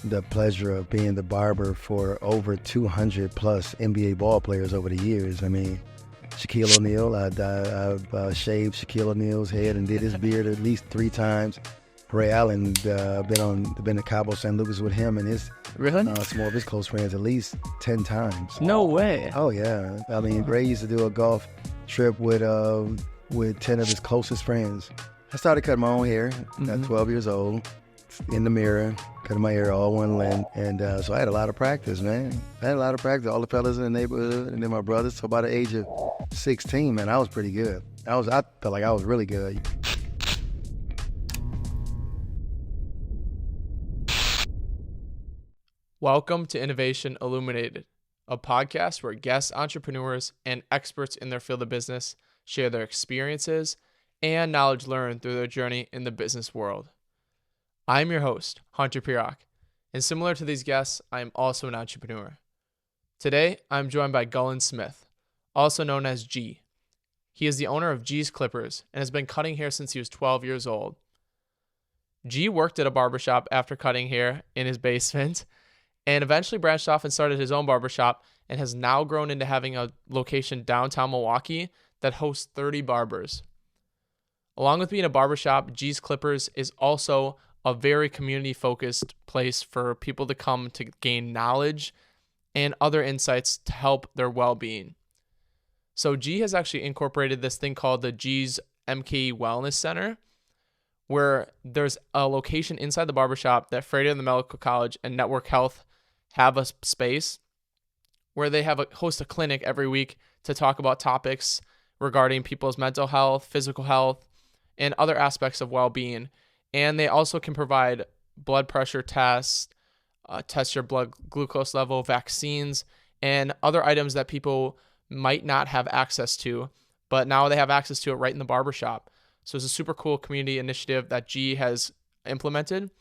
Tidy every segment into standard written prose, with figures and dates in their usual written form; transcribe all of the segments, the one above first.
the pleasure of being the barber for over 200 plus NBA ball players over the years. I mean, Shaquille O'Neal, I've shaved Shaquille O'Neal's head and did his beard at least 3 times. Ray Allen, been to Cabo San Lucas with him and his some of his close friends at least 10 times. No way. Oh yeah, I mean Ray used to do a golf trip with 10 of his closest friends. I started cutting my own hair at 12 years old, in the mirror, cutting my hair all one length, and so I had a lot of practice, man. I had a lot of practice. All the fellas in the neighborhood, and then my brothers. So by the age of 16, man, I was pretty good. I felt like I was really good. Welcome to Innovation Illuminated, a podcast where guest entrepreneurs and experts in their field of business share their experiences and knowledge learned through their journey in the business world. I'm your host, Hunter Pirok, and similar to these guests, I am also an entrepreneur. Today, I'm joined by Gaulien Smith, also known as G. He is the owner of G's Clippers and has been cutting hair since he was 12 years old. G worked at a barbershop after cutting hair in his basement and eventually branched off and started his own barbershop and has now grown into having a location downtown Milwaukee that hosts 30 barbers. Along with being a barbershop, G's Clippers is also a very community-focused place for people to come to gain knowledge and other insights to help their well-being. So G has actually incorporated this thing called the G's M.K. Wellness Center, where there's a location inside the barbershop that Froedtert and the Medical College and Network Health have a space where they host a clinic every week to talk about topics regarding people's mental health, physical health, and other aspects of well-being. And they also can provide blood pressure tests, test your blood glucose level, vaccines, and other items that people might not have access to, but now they have access to it right in the barbershop. So it's a super cool community initiative that G has implemented.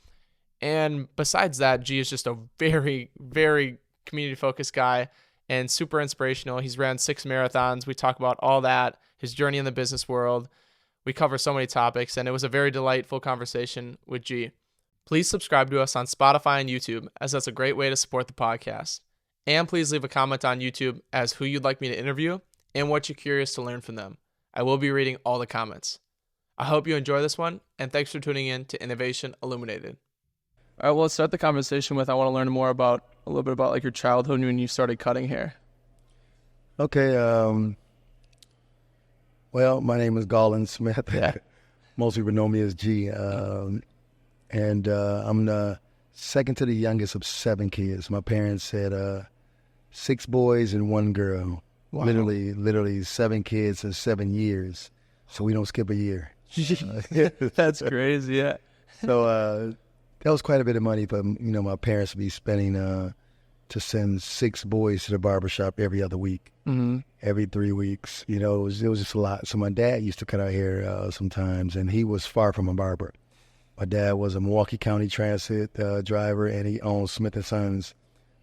And besides that, G is just a very, very community-focused guy and super inspirational. He's ran 6 marathons. We talk about all that, his journey in the business world. We cover so many topics, and it was a very delightful conversation with G. Please subscribe to us on Spotify and YouTube, as that's a great way to support the podcast. And please leave a comment on YouTube as who you'd like me to interview and what you're curious to learn from them. I will be reading all the comments. I hope you enjoy this one, and thanks for tuning in to Innovation Illuminated. All right, well, let's start the conversation with, I want to learn more about, a little bit about like your childhood when you started cutting hair. Okay, well, my name is Gaulien Smith. Most people know me as G. And I'm the second to the youngest of 7 kids. My parents had 6 boys and 1 girl. Wow. Literally 7 kids in 7 years. So we don't skip a year. That's crazy, yeah. So that was quite a bit of money for, my parents to be spending to send 6 boys to the barbershop every other week, every 3 weeks. It was just a lot. So my dad used to cut our hair sometimes, and he was far from a barber. My dad was a Milwaukee County Transit driver, and he owned Smith & Sons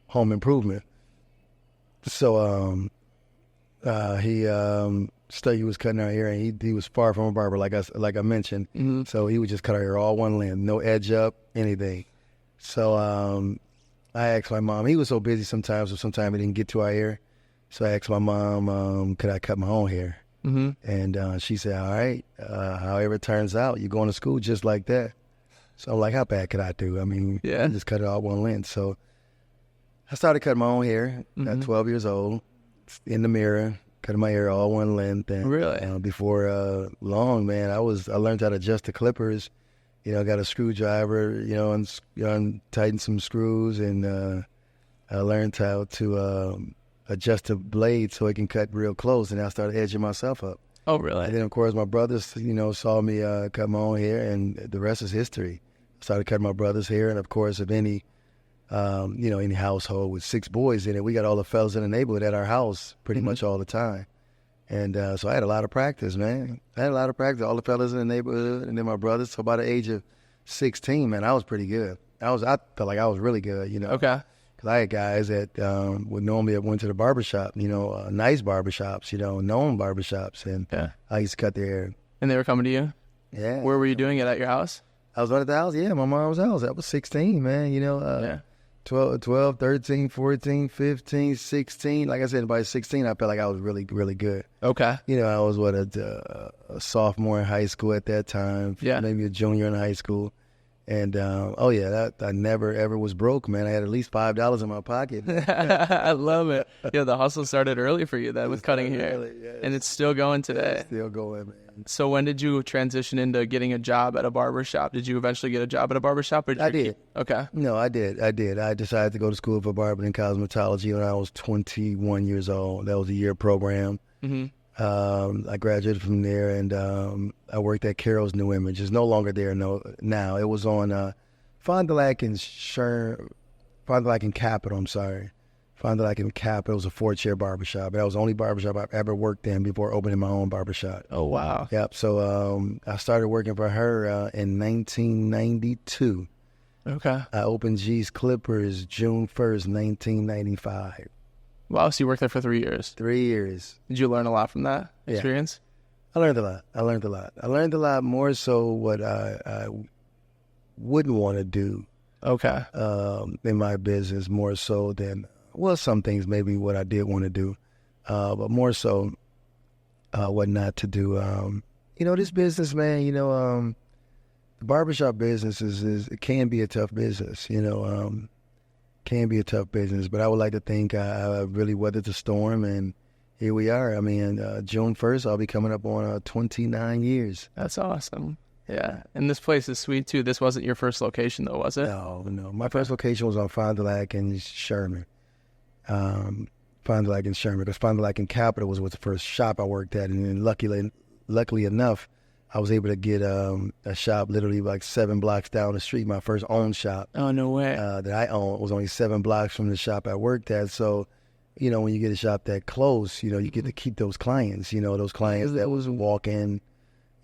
Home Improvement. So he was cutting our hair, and he was far from a barber, like I mentioned. Mm-hmm. So he would just cut our hair all one length, no edge up, anything. So I asked my mom. He was so busy sometimes, so sometimes he didn't get to our hair. So I asked my mom, could I cut my own hair? Mm-hmm. And she said, all right, however it turns out, you're going to school just like that. So I'm like, how bad could I do? I mean, I just cut it all one length. So I started cutting my own hair at 12 years old, in the mirror, cutting my hair all one length. And, really? Before long, man, I learned how to adjust the clippers. Got a screwdriver, and tighten some screws, and I learned how to adjust the blade so it can cut real close, and I started edging myself up. Oh, really? And then, of course, my brothers, saw me cut my own hair, and the rest is history. I started cutting my brother's hair, and, of course, if any household with 6 boys in it, we got all the fellas in the neighborhood at our house pretty much all the time. And so I had a lot of practice, man. I had a lot of practice, all the fellas in the neighborhood, and then my brothers. So by the age of 16, man, I was pretty good. I felt like I was really good, Okay. Because I had guys that would normally have went to the barbershop, nice barbershops, known barbershops, and I used to cut their hair. And they were coming to you? Yeah. Where were you doing it, at your house? I was at the house. Yeah, my mom's house. I was 16, man. 12, 13, 14, 15, 16. Like I said, by 16, I felt like I was really, really good. Okay. I was a sophomore in high school at that time. Yeah. Maybe a junior in high school. And, I never, ever was broke, man. I had at least $5 in my pocket. I love it. The hustle started early for you then with cutting hair. Early, yes. And it's still going today. It's still going, man. So when did you transition into getting a job at a barbershop? Did you eventually get a job at a barbershop? I did. Okay. No, I did. I decided to go to school for barbering and cosmetology when I was 21 years old. That was a year program. Mm-hmm. I graduated from there, and I worked at Carol's New Image. It's no longer there now. It was on Fond du Lac and Capitol, I'm sorry. Fond du Lac and Capitol. It was a 4-chair barbershop. That was the only barbershop I've ever worked in before opening my own barbershop. Oh, wow. Yep. So I started working for her in 1992. Okay. I opened G's Clippers June 1st, 1995. Wow, so you worked there for 3 years. 3 years. Did you learn a lot from that experience? I learned a lot. I learned a lot more so what I wouldn't want to do Okay. in my business, more so than, some things maybe what I did want to do, but more so what not to do. This business, man, the barbershop business it can be a tough business, can be a tough business, but I would like to think I really weathered the storm, and here we are. I mean, June 1st, I'll be coming up on 29 years. That's awesome. Yeah. And this place is sweet, too. This wasn't your first location, though, was it? No. My first location was on Fond du Lac and Sherman. Fond du Lac and Sherman, because Fond du Lac and Capitol was the first shop I worked at, and then luckily enough, I was able to get a shop literally like 7 blocks down the street. My first own shop. Oh, no way. That I owned was only 7 blocks from the shop I worked at. So, when you get a shop that close, you get to keep those clients. Those clients that was walking,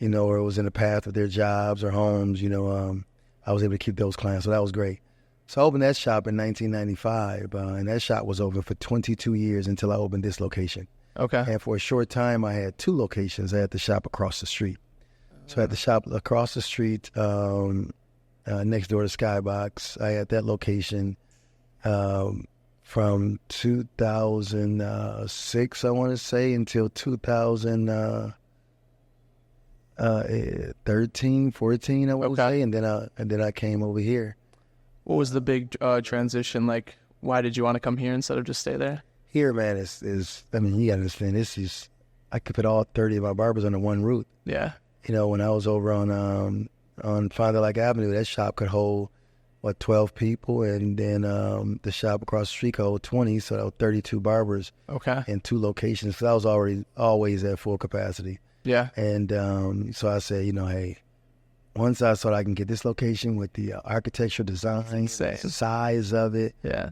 or was in the path of their jobs or homes. I was able to keep those clients, so that was great. So I opened that shop in 1995, and that shop was open for 22 years until I opened this location. Okay. And for a short time, I had 2 locations. I had the shop across the street. So I had the shop across the street, next door to Skybox. I had that location from 2006, I want to say, until 2013, 14, I would say, and then I came over here. What was the big transition like? Why did you want to come here instead of just stay there? Here, man, you gotta understand, I could put all 30 of my barbers under one roof. Yeah. When I was over on Fond du Lac Avenue, that shop could hold 12 people, and then the shop across the street could hold 20, so that was 32 barbers. Okay. In 2 locations. So I was always at full capacity. Yeah. And so I said, hey, once I saw I can get this location with the architectural design, size of it, I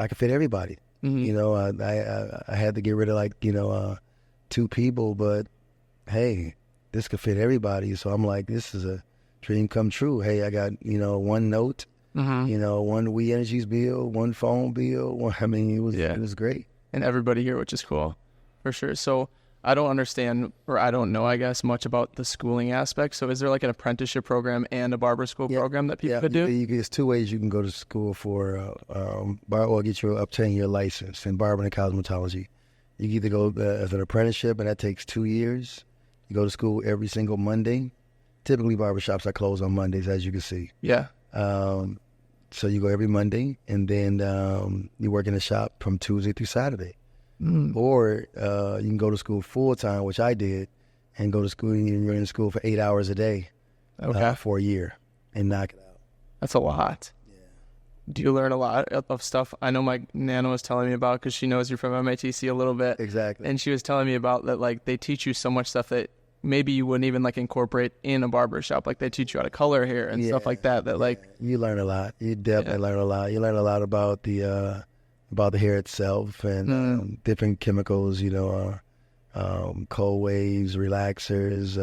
could fit everybody. Mm-hmm. I had to get rid of 2 people, but hey, this could fit everybody. So I'm like, this is a dream come true. Hey, I got, 1 note, mm-hmm. 1 We Energies bill, 1 phone bill. It was great. And everybody here, which is cool, for sure. So I don't understand, or I don't know, I guess, much about the schooling aspect. So is there like an apprenticeship program and a barber school program that people could do? There's 2 ways you can go to school for, or obtain your license in barbering and cosmetology. You can either go as an apprenticeship, and that takes 2 years. You go to school every single Monday. Typically, barbershops are closed on Mondays, as you can see. Yeah. So you go every Monday, and then you work in the shop from Tuesday through Saturday. Mm. Or you can go to school full-time, which I did, and go to school, and you're in school for 8 hours a day for a year and knock it out. That's a lot. Yeah. Do you learn a lot of stuff? I know my Nana was telling me about, because she knows you're from MITC a little bit. Exactly. And she was telling me about that, they teach you so much stuff that maybe you wouldn't even incorporate in a barbershop. They teach you how to color hair and stuff like that. You learn a lot. You definitely learn a lot. You learn a lot about the hair itself and different chemicals, cold waves, relaxers.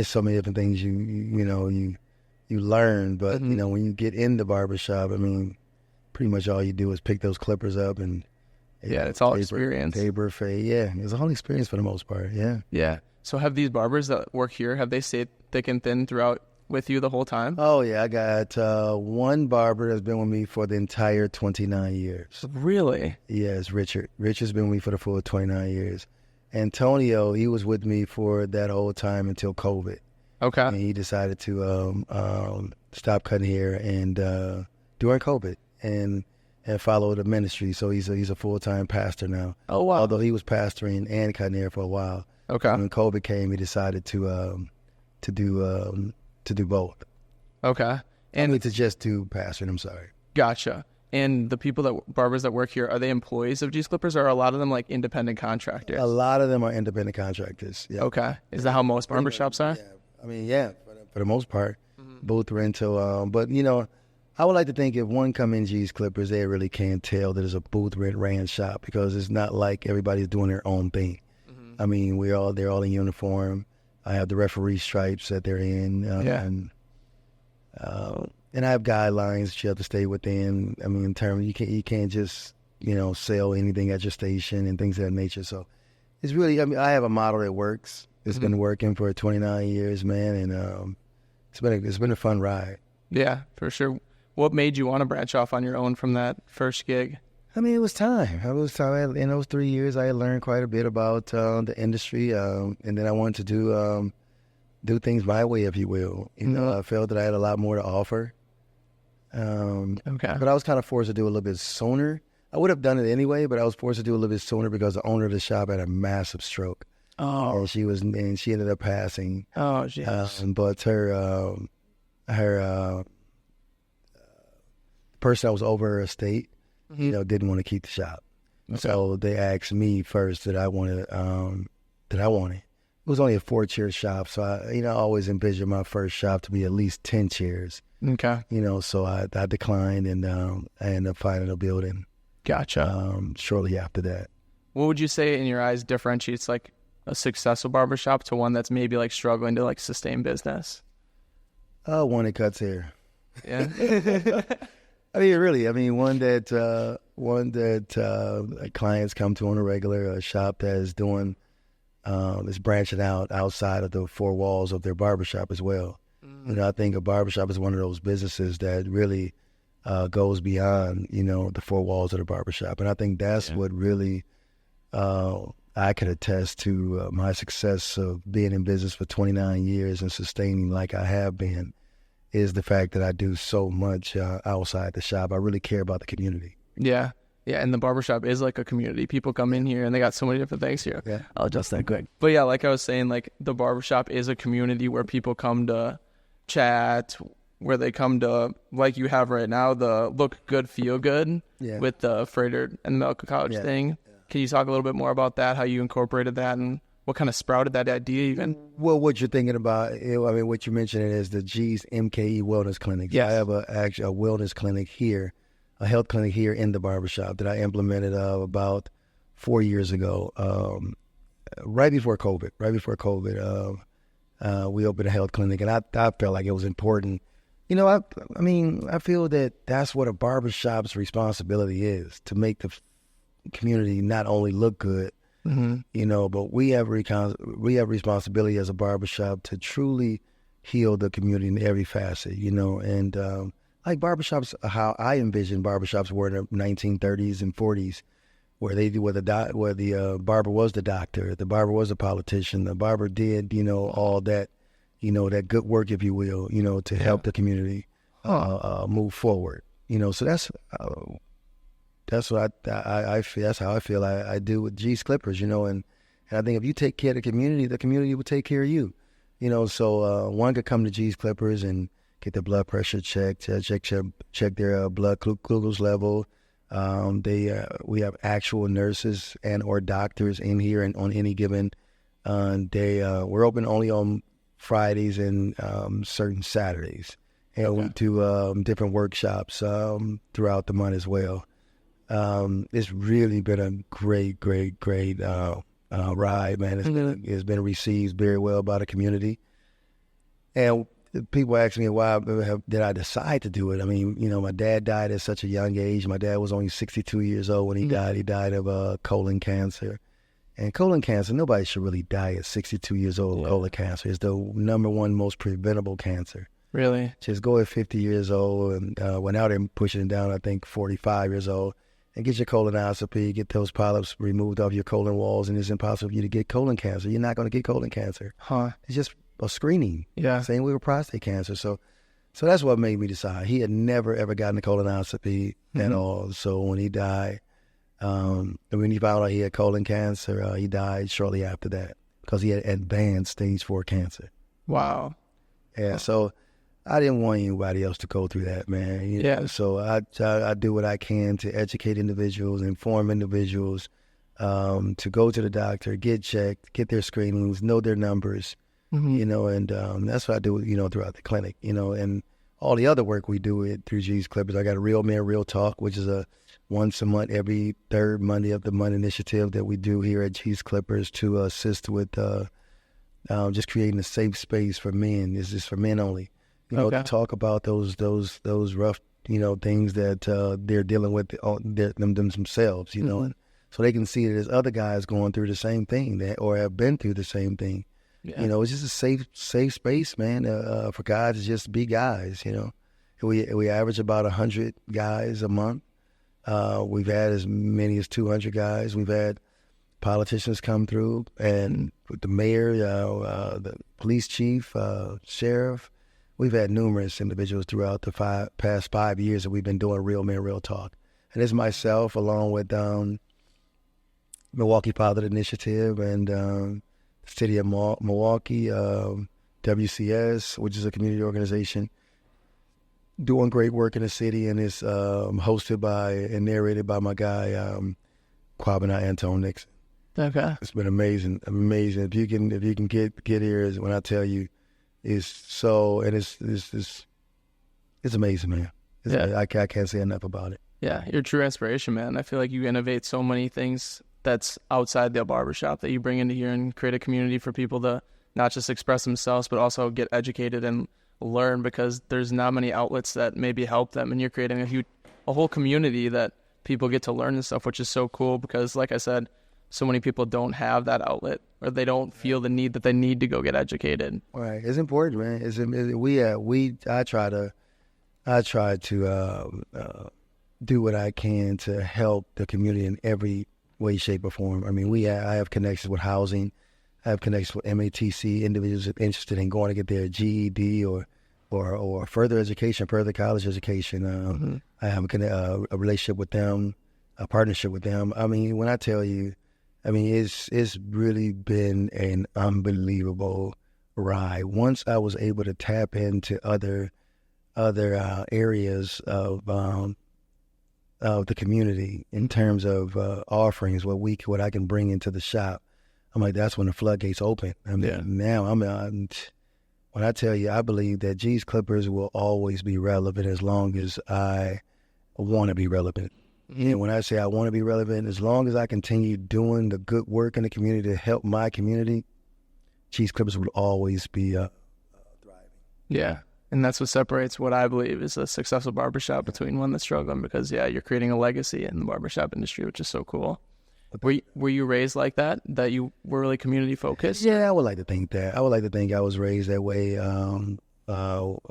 So many different things you learn. But when you get in the barbershop, pretty much all you do is pick those clippers up and it's all experience. Paper, fade. Yeah, it's a whole experience for the most part. Yeah. Yeah. So have these barbers that work here, have they stayed thick and thin throughout with you the whole time? Oh, yeah. I got one barber that's been with me for the entire 29 years. Really? Yes, Richard. Richard's been with me for the full 29 years. Antonio, he was with me for that whole time until COVID. Okay. And he decided to stop cutting hair and during COVID and follow the ministry. So he's a full-time pastor now. Oh, wow. Although he was pastoring and cutting hair for a while. Okay. When COVID came, he decided to do both. Okay. And to just do pastoring. I'm sorry. Gotcha. And the barbers that work here, are they employees of G's Clippers, or are a lot of them like independent contractors? A lot of them are independent contractors. Yeah. Okay. Is that how most barbershops are? Yeah. I mean, yeah, for the most part, booth rental. But I would like to think if one come in G's Clippers, they really can't tell that it's a booth ran shop, because it's not like everybody's doing their own thing. I mean, they're all in uniform. I have the referee stripes that they're in, and I have guidelines that you have to stay within. I mean, in terms, you can't just sell anything at your station and things of that nature. So it's really, I mean, I have a model that works. It's been working for 29 years, man, and it's been a fun ride. Yeah, for sure. What made you want to branch off on your own from that first gig? I mean, it was time. In those 3 years, I had learned quite a bit about the industry, and then I wanted to do things my way, if you will. I felt that I had a lot more to offer. Okay. But I was kind of forced to do a little bit sooner. I would have done it anyway, but I was forced to do a little bit sooner because the owner of the shop had a massive stroke. Oh. And she ended up passing. Oh, jeez. But her person that was over her estate, didn't want to keep the shop. Okay. So they asked me first that I wanted. It was only a 4-chair shop, so I always envisioned my first shop to be at least 10 chairs. Okay. So I declined, and I ended up finding a building. Gotcha. Shortly after that. What would you say in your eyes differentiates like a successful barbershop to one that's maybe like struggling to like sustain business? One that cuts hair. Yeah. I mean, really. I mean, one that clients come to on a regular, a shop that is doing, is branching out outside of the 4 walls of their barbershop as well. I think a barbershop is one of those businesses that really goes beyond, the 4 walls of the barbershop. And I think that's what really I could attest to my success of being in business for 29 years and sustaining like I have been, is the fact that I do so much outside the shop. I really care about the community. Yeah. Yeah, and the barbershop is like a community. People come in here and they got so many different things here. Yeah. I'll adjust that quick. But yeah, like I was saying, like the barbershop is a community where people come to chat, where they come to, like you have right now, the look good, feel good with the Froedtert and the M.L.K. College thing. Yeah. Can you talk a little bit more about that, how you incorporated that, and what kind of sprouted that idea even? Well, what you're thinking about, what you're mentioning is the G's MKE Wellness Clinic. Yes. I have a wellness clinic here, a health clinic here in the barbershop that I implemented about 4 years ago, right before COVID. We opened a health clinic, and I felt like it was important. I feel that that's what a barbershop's responsibility is, to make the community not only look good, but we have responsibility as a barbershop to truly heal the community in every facet, and like barbershops, how I envision barbershops were in the 1930s and 40s, where the barber was the doctor, the barber was a politician, the barber did, all that, that good work, if you will, to help the community move forward. So that's what I feel. That's how I feel. I do with G's Clippers, and I think if you take care of the community will take care of you. So one could come to G's Clippers and get their blood pressure checked, check their blood glucose level. We have actual nurses and or doctors in here, and on any given day, we're open only on Fridays and certain Saturdays, and we do different workshops throughout the month as well. It's really been a great ride, man. It's been received very well by the community, and people ask me why did I decide to do it. I mean, my dad died at such a young age. My dad was only 62 years old when he died. He died of colon cancer. And colon cancer, nobody should really die at 62 years old of colon cancer. It's the number one most preventable cancer. Really? Just go at 50 years old, and well, now they're pushing it down, I think, 45 years old, and get your colonoscopy, get those polyps removed off your colon walls, and it's impossible for you to get colon cancer. You're not going to get colon cancer. Huh. It's just a screening. Yeah. Same way with prostate cancer. So that's what made me decide. He had never, ever gotten a colonoscopy at all. So when he died, when he found out he had colon cancer, he died shortly after that because he had advanced stage 4 cancer. Wow. Yeah, so I didn't want anybody else to go through that, man. You know? So I do what I can to educate individuals, inform individuals, to go to the doctor, get checked, get their screenings, know their numbers, you know, and that's what I do, you know, throughout the clinic, you know, and all the other work we do through G's Clippers. I got a Real Man, Real Talk, which is a once a month, every third Monday of the month initiative that we do here at G's Clippers to assist with just creating a safe space for men. It's just for men only, you know, to talk about those rough, you know, things that they're dealing with themselves, you know, and so they can see that there's other guys going through the same thing or have been through the same thing. You know, it's just a safe space, man, for guys to just be guys, you know. We average about 100 guys a month. We've had as many as 200 guys. We've had politicians come through, and the mayor, the police chief, sheriff. We've had numerous individuals throughout the past 5 years that we've been doing Real Man, Real Talk. And it's myself, along with Milwaukee Father Initiative and the City of Milwaukee, WCS, which is a community organization, doing great work in the city, and it's hosted by and narrated by my guy, Kwabena Antone Nixon. Okay. It's been amazing. If you can get here, is when I tell you, it's so, and it's amazing, man. I can't say enough about it. Yeah, you're a true inspiration, man. I feel like you innovate so many things that's outside the barbershop that you bring into here and create a community for people to not just express themselves, but also get educated and learn, because there's not many outlets that maybe help them, and you're creating a whole community that people get to learn and stuff, which is so cool, because like I said, so many people don't have that outlet, or they don't feel the need that they need to go get educated. Right, it's important, man. I try to do what I can to help the community in every way, shape, or form. I mean, I have connections with housing. I have connections with MATC, individuals interested in going to get their GED or further education, further college education. I have a relationship with them, a partnership with them. I mean, when I tell you, I mean, it's really been an unbelievable ride. Once I was able to tap into other areas of the community in terms of offerings, what I can bring into the shop, I'm like, that's when the floodgates open. I mean, now when I tell you, I believe that G's Clippers will always be relevant as long as I want to be relevant. And when I say I want to be relevant, as long as I continue doing the good work in the community to help my community, G's Clippers will always be thriving. Yeah. And that's what separates what I believe is a successful barbershop between one that's struggling, because, you're creating a legacy in the barbershop industry, which is so cool. Were you raised like that you were really community focused? Yeah, I would like to think that. I would like to think I was raised that way. I've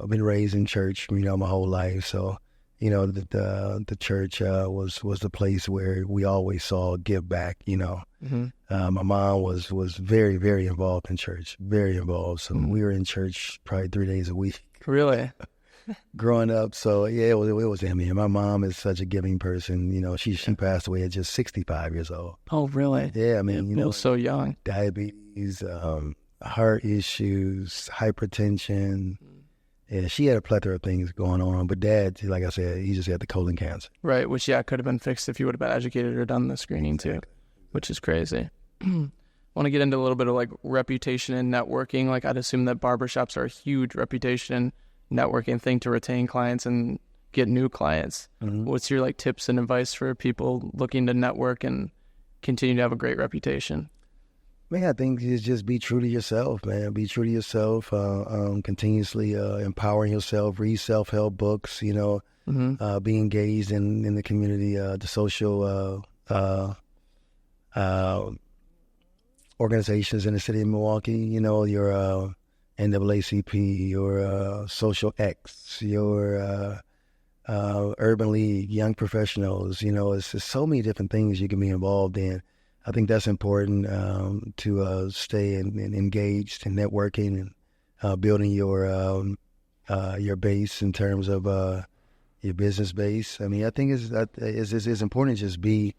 been raised in church, my whole life. So, the church was the place where we always saw give back, My mom was very, very involved in church, very involved. So we were in church probably 3 days a week. Really? Growing up, so it was in me. And my mom is such a giving person. She passed away at just 65 years old. Oh, really? Yeah, I mean, so young. Diabetes, heart issues, hypertension. Yeah, she had a plethora of things going on. But Dad, like I said, he just had the colon cancer. Right, which could have been fixed if you would have been educated or done the screening too, which is crazy. I want to get into a little bit of reputation and networking. I'd assume that barbershops are a huge reputation networking thing to retain clients and get new clients. What's your tips and advice for people looking to network and continue to have a great reputation? Man, I think it's just be true to yourself, man. Be true to yourself. Continuously empowering yourself. Read self-help books. Be engaged in the community, the social organizations in the city of Milwaukee. Your NAACP, your Social X, your Urban League, Young Professionals. It's just so many different things you can be involved in. I think that's important to stay engaged in networking and building your base in terms of your business base. I mean, I think it's important to just be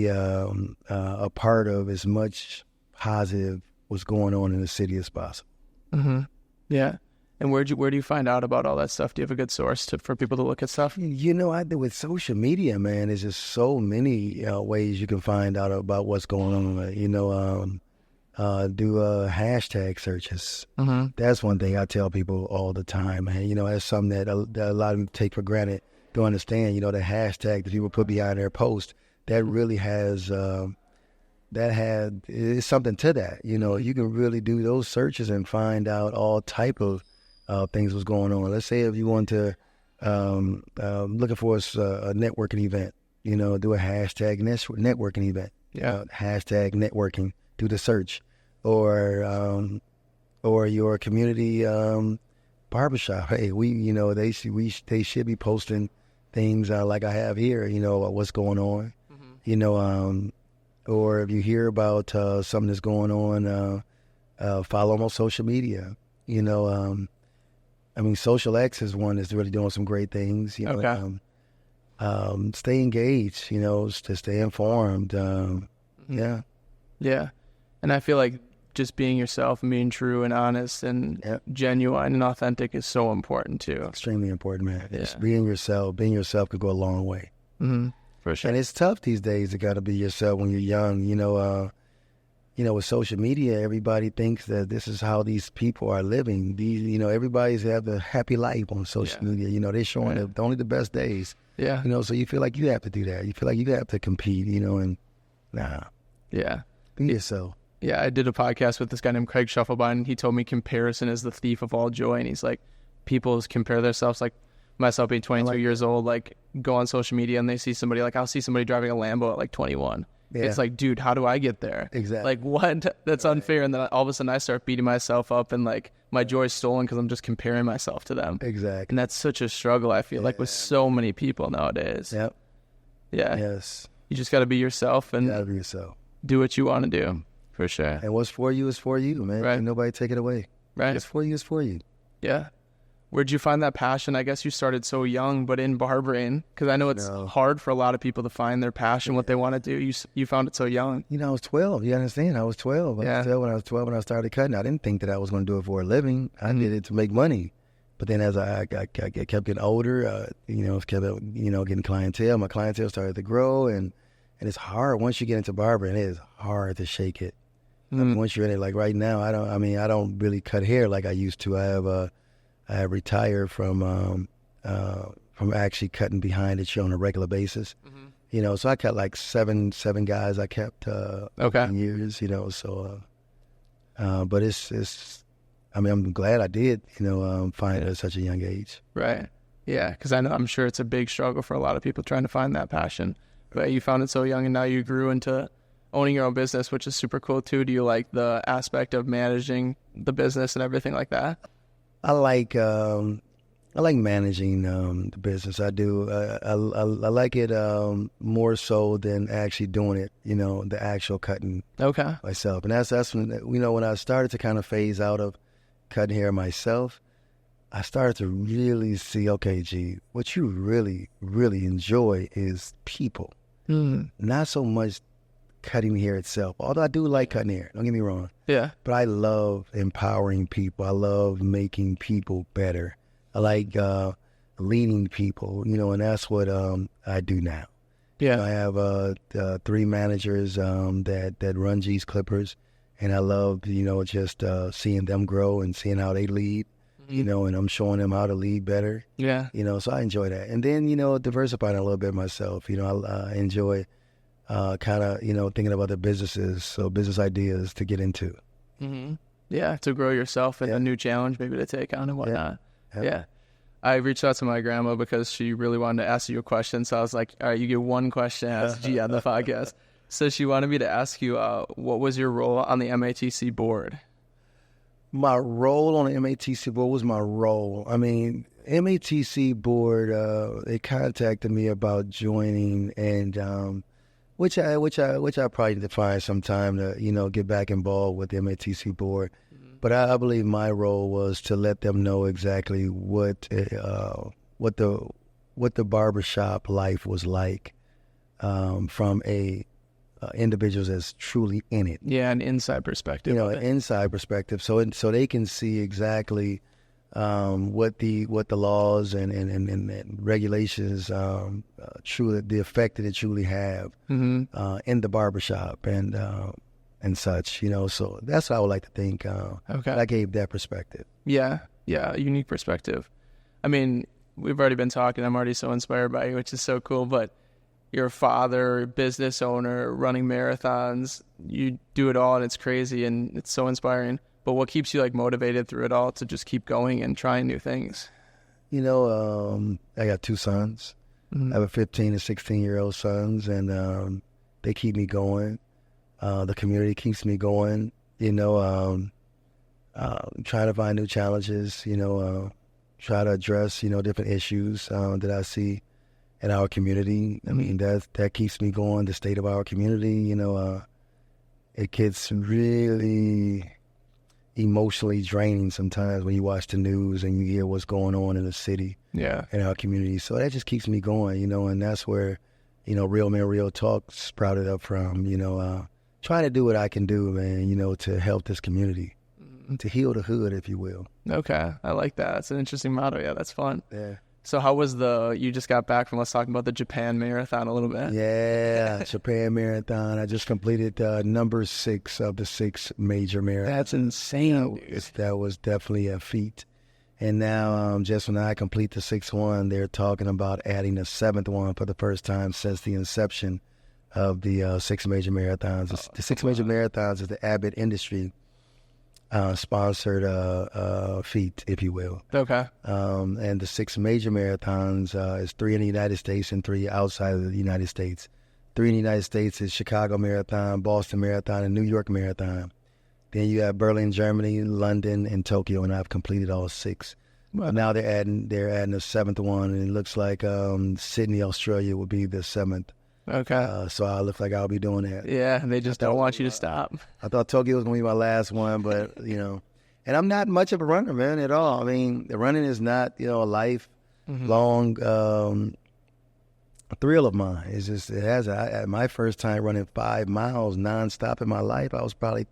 a part of as much positive what's going on in the city as possible. Mm-hmm. Yeah. And where do you find out about all that stuff? Do you have a good source for people to look at stuff? I do with social media, man. There's just so many ways you can find out about what's going on. Do hashtag searches. Mm-hmm. That's one thing I tell people all the time, man. That's something that a lot of them take for granted. Don't understand. The hashtag that people put behind their post, that really has it's something to that. You can really do those searches and find out all type of things was going on. Let's say if you want to looking for a networking event, do a hashtag networking event. Yeah. Hashtag networking. Do the search, or your community barbershop. Hey, they should be posting things like I have here. What's going on. Mm-hmm. Or if you hear about something that's going on, follow them on social media. Social X is one that's really doing some great things. Okay. Stay engaged. To stay informed. Mm-hmm. Yeah. Yeah. And I feel like just being yourself and being true and honest and genuine and authentic is so important too. Extremely important, man. Yeah. Just being yourself could go a long way. Mm-hmm. For sure. And it's tough these days to gotta be yourself when you're young. With social media, everybody thinks that this is how these people are living. Everybody's have a happy life on social media. They're showing only the best days. Yeah. So you feel like you have to do that. You feel like you have to compete, and nah. Yeah. Be yourself. Yeah, I did a podcast with this guy named Craig Shufflebine, and he told me comparison is the thief of all joy. And he's like, people compare themselves, like myself being 22 years old, like go on social media and they see somebody, like I'll see somebody driving a Lambo at like 21. Yeah. It's like, dude, how do I get there? Exactly. Like, what? That's unfair. And then all of a sudden I start beating myself up and like my joy is stolen because I'm just comparing myself to them. Exactly. And that's such a struggle, I feel like, with so many people nowadays. Yep. Yeah. Yes. You just got to be yourself and be yourself. Do what you want to do. For sure. And what's for you is for you, man. Right. And nobody take it away. Right. What's for you is for you. Yeah. Where'd you find that passion? I guess you started so young, but in barbering, because I know it's hard for a lot of people to find their passion, what they want to do. You found it so young. I was 12. You understand? I was 12. When I was 12 when I started cutting. I didn't think that I was going to do it for a living. I did it to make money. But then as I kept getting older, kept getting clientele. My clientele started to grow, and it's hard once you get into barbering. It is hard to shake it. Once you're in it, like right now, I don't really cut hair like I used to. I have retired from actually cutting behind it on a regular basis. Mm-hmm. So I cut like seven guys. I kept in years. But it's. I'm glad I did. Find it at such a young age. Right. Yeah, because I'm sure it's a big struggle for a lot of people trying to find that passion. But you found it so young, and now you grew into owning your own business, which is super cool too. Do you like the aspect of managing the business and everything like that? I like managing the business. I do. I like it more so than actually doing it. The actual cutting. Okay. Myself, and that's when when I started to kind of phase out of cutting hair myself, I started to really see, okay, G, what you really, really enjoy is people. Not so much cutting hair itself, although I do like cutting hair, don't get me wrong. Yeah. But I love empowering people. I love making people better. I like leading people, and that's what I do now. Yeah. I have 3 managers that run G's Clippers, and I love, just seeing them grow and seeing how they lead. And I'm showing them how to lead better. Yeah. So I enjoy that. And then, diversifying a little bit myself. I enjoy kind of, thinking about the businesses, so business ideas to get into. Mm-hmm. Yeah, to grow yourself and a new challenge maybe to take on and whatnot. Yeah. I reached out to my grandma because she really wanted to ask you a question. So I was like, all right, you get one question to ask G on the podcast. So she wanted me to ask you, what was your role on the MATC board? My role on the MATC board was my role. I mean, MATC board, they contacted me about joining, and which I probably need to find some time to get back involved with the MATC board. Mm-hmm. But I believe my role was to let them know exactly what the barbershop life was like from a individuals that's truly in it. Yeah, an inside perspective. An inside perspective, so they can see exactly what the laws and regulations truly, the effect that it truly have in the barbershop and such. So that's what I would like to think. Okay, I gave that perspective. Yeah, a unique perspective. I mean, we've already been talking. I'm already so inspired by you, which is so cool. But you're a father, business owner, running marathons. You do it all, and it's crazy, and it's so inspiring. But what keeps you motivated through it all to just keep going and trying new things? I got two sons. Mm-hmm. I have a 15 and 16-year-old sons, and they keep me going. The community keeps me going. Trying to find new challenges. Try to address different issues that I see in our community. I mean, that keeps me going. The state of our community, it gets really emotionally draining sometimes when you watch the news and you hear what's going on in the city, in our community. So that just keeps me going, and that's where, Real Men Real Talk sprouted up from. Trying to do what I can do, man, to help this community, to heal the hood, if you will. Okay, I like that. It's an interesting motto. Yeah, that's fun. Yeah. So how was you just got back from, let's talk about the Japan Marathon a little bit. Yeah, Japan Marathon. I just completed number 6 of the 6 major marathons. That's insane. That was definitely a feat. And now, just when I complete the 6th one, they're talking about adding a 7th one for the first time since the inception of the 6 major marathons. The 6 major marathons is the Abbott Industry sponsored feat, if you will. Okay. And the 6 major marathons is 3 in the United States and 3 outside of the United States. 3 in the United States is Chicago Marathon, Boston Marathon, and New York Marathon. Then you have Berlin, Germany, London, and Tokyo, and I've completed all 6. Wow. Now they're adding a 7th one, and it looks like Sydney, Australia will be the 7th. Okay. So I look like I'll be doing that. Yeah, they just don't want you to stop. I thought Tokyo was going to be my last one, but, and I'm not much of a runner, man, at all. I mean, the running is not, a lifelong thrill of mine. It's just, my first time running 5 miles nonstop in my life, I was probably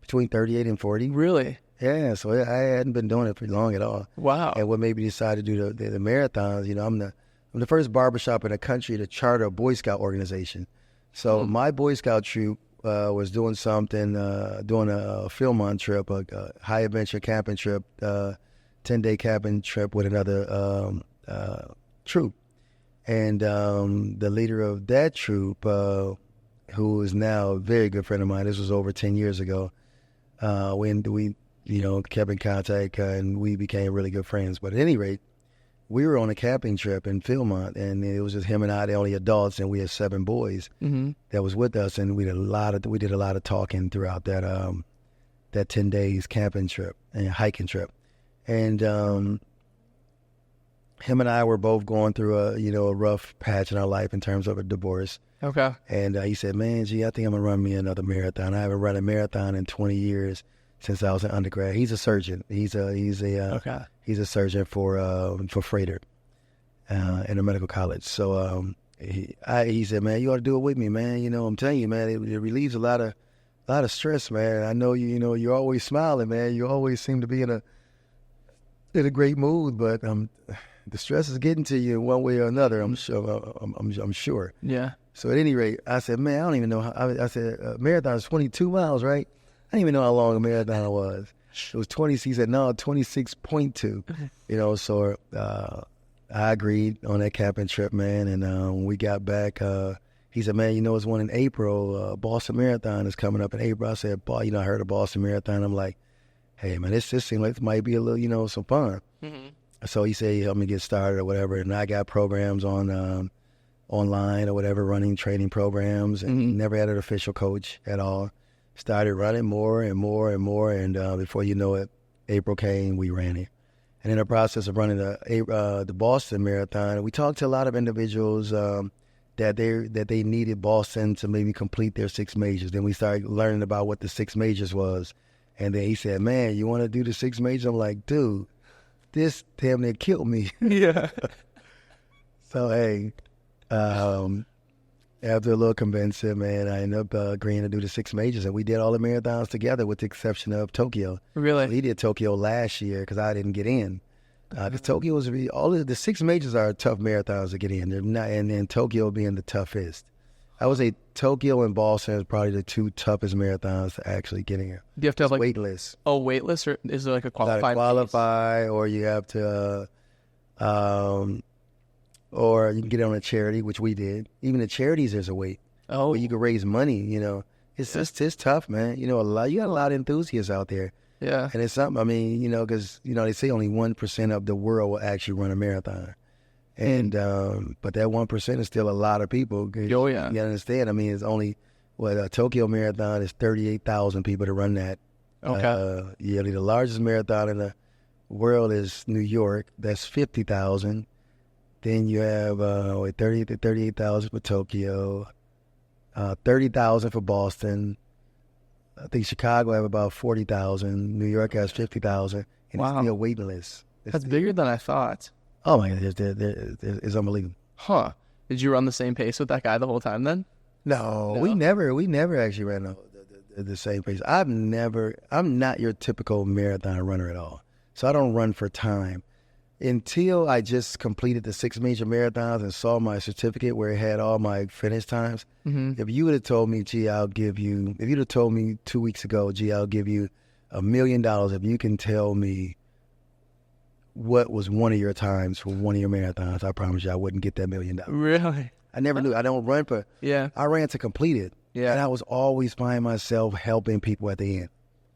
between 38 and 40. Really? Yeah, so I hadn't been doing it for long at all. Wow. And what made me decide to do the marathons, I'm the first barbershop in the country to charter a Boy Scout organization. So my Boy Scout troop was doing something, doing a Philmont trip, a high adventure camping trip, 10-day camping trip with another troop. And the leader of that troop, who is now a very good friend of mine, this was over 10 years ago, we kept in contact and we became really good friends. But at any rate, we were on a camping trip in Philmont, and it was just him and I, the only adults, and we had 7 boys that was with us, and we did a lot of talking throughout that 10 days camping trip and hiking trip, and him and I were both going through a rough patch in our life in terms of a divorce. Okay. And he said, "Man, gee, I think I'm gonna run me another marathon. I haven't run a marathon in 20 years." Since I was an undergrad. He's a surgeon. He's a surgeon for Froedtert in a medical college. So he said, "Man, you ought to do it with me, man. I'm telling you, man, it relieves a lot of stress, man. I know you're always smiling, man. You always seem to be in a great mood, but the stress is getting to you in one way or another. I'm sure. I'm sure. Yeah. So at any rate, I said, man, I don't even know. I said, marathon is 22 miles, right? I didn't even know how long a marathon was. It was 20. He said, no, 26.2. So I agreed on that camping trip, man. And when we got back, he said, man, it's one in April. Boston Marathon is coming up in April. I said, I heard of Boston Marathon. I'm like, hey, man, this seems like it might be a little, some fun. Mm-hmm. So he said he helped me get started or whatever. And I got programs on online or whatever, running training programs, and never had an official coach at all. started running more and more and more, and before you know it, April came, we ran it. And in the process of running the Boston Marathon, we talked to a lot of individuals that they needed Boston to maybe complete their 6 majors. Then we started learning about what the 6 majors was. And then he said, man, you want to do the 6 majors? I'm like, dude, this damn near killed me. Yeah. So, hey, after a little convincing, man, I ended up agreeing to do the 6 majors. And we did all the marathons together with the exception of Tokyo. Really? So he did Tokyo last year because I didn't get in. Because Tokyo was really, all of the 6 majors are tough marathons to get in. They're not, and Tokyo being the toughest. I would say Tokyo and Boston is probably the 2 toughest marathons to actually get in. Do you have to have like waitlist? Oh, waitlist, or is there like a qualify, or you have to, or you can get on a charity, which we did. Even the charities, there's a wait. Oh, where you can raise money. It's tough, man. You got a lot of enthusiasts out there. Yeah. And it's something, I mean, because, they say only 1% of the world will actually run a marathon. And, but that 1% is still a lot of people. Oh, yeah. You understand? I mean, it's only, a Tokyo Marathon is 38,000 people to run that. Okay. Yearly. The largest marathon in the world is New York. That's 50,000. Then you have 30 to 38,000 for Tokyo, 30,000 for Boston. I think Chicago have about 40,000. New York has 50,000, and wow. It's still waiting list. That's bigger than I thought. Oh my God, it's unbelievable. Huh? Did you run the same pace with that guy the whole time then? No? we never actually ran the same pace. I'm not your typical marathon runner at all. So I don't run for time. Until I just completed the 6 major marathons and saw my certificate where it had all my finish times. Mm-hmm. If you would have told me, if you'd have told me 2 weeks ago, I'll give you $1 million if you can tell me what was one of your times for one of your marathons, I promise you I wouldn't get that $1 million. Really? I never knew. I don't run for, I ran to complete it. Yeah. And I was always finding myself helping people at the end.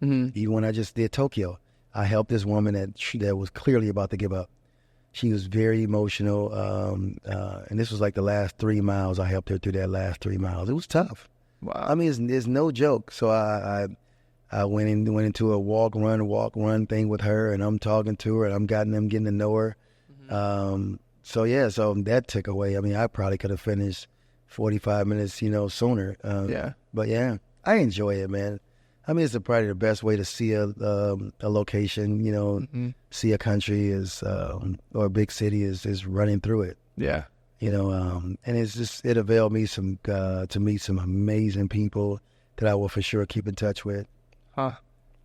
Mm-hmm. Even when I just did Tokyo, I helped this woman that was clearly about to give up. She was very emotional, and this was like the last 3 miles. I helped her through that last 3 miles. It was tough. Wow. I mean, it's no joke. So I went into a walk run thing with her, and I'm talking to her, and I'm getting to know her. Mm-hmm. So that took away. I mean, I probably could have finished 45 minutes, sooner. But yeah, I enjoy it, man. I mean, it's probably the best way to see a location, mm-hmm. see a country or a big city is running through it. Yeah. And it availed me to meet some amazing people that I will for sure keep in touch with. Huh.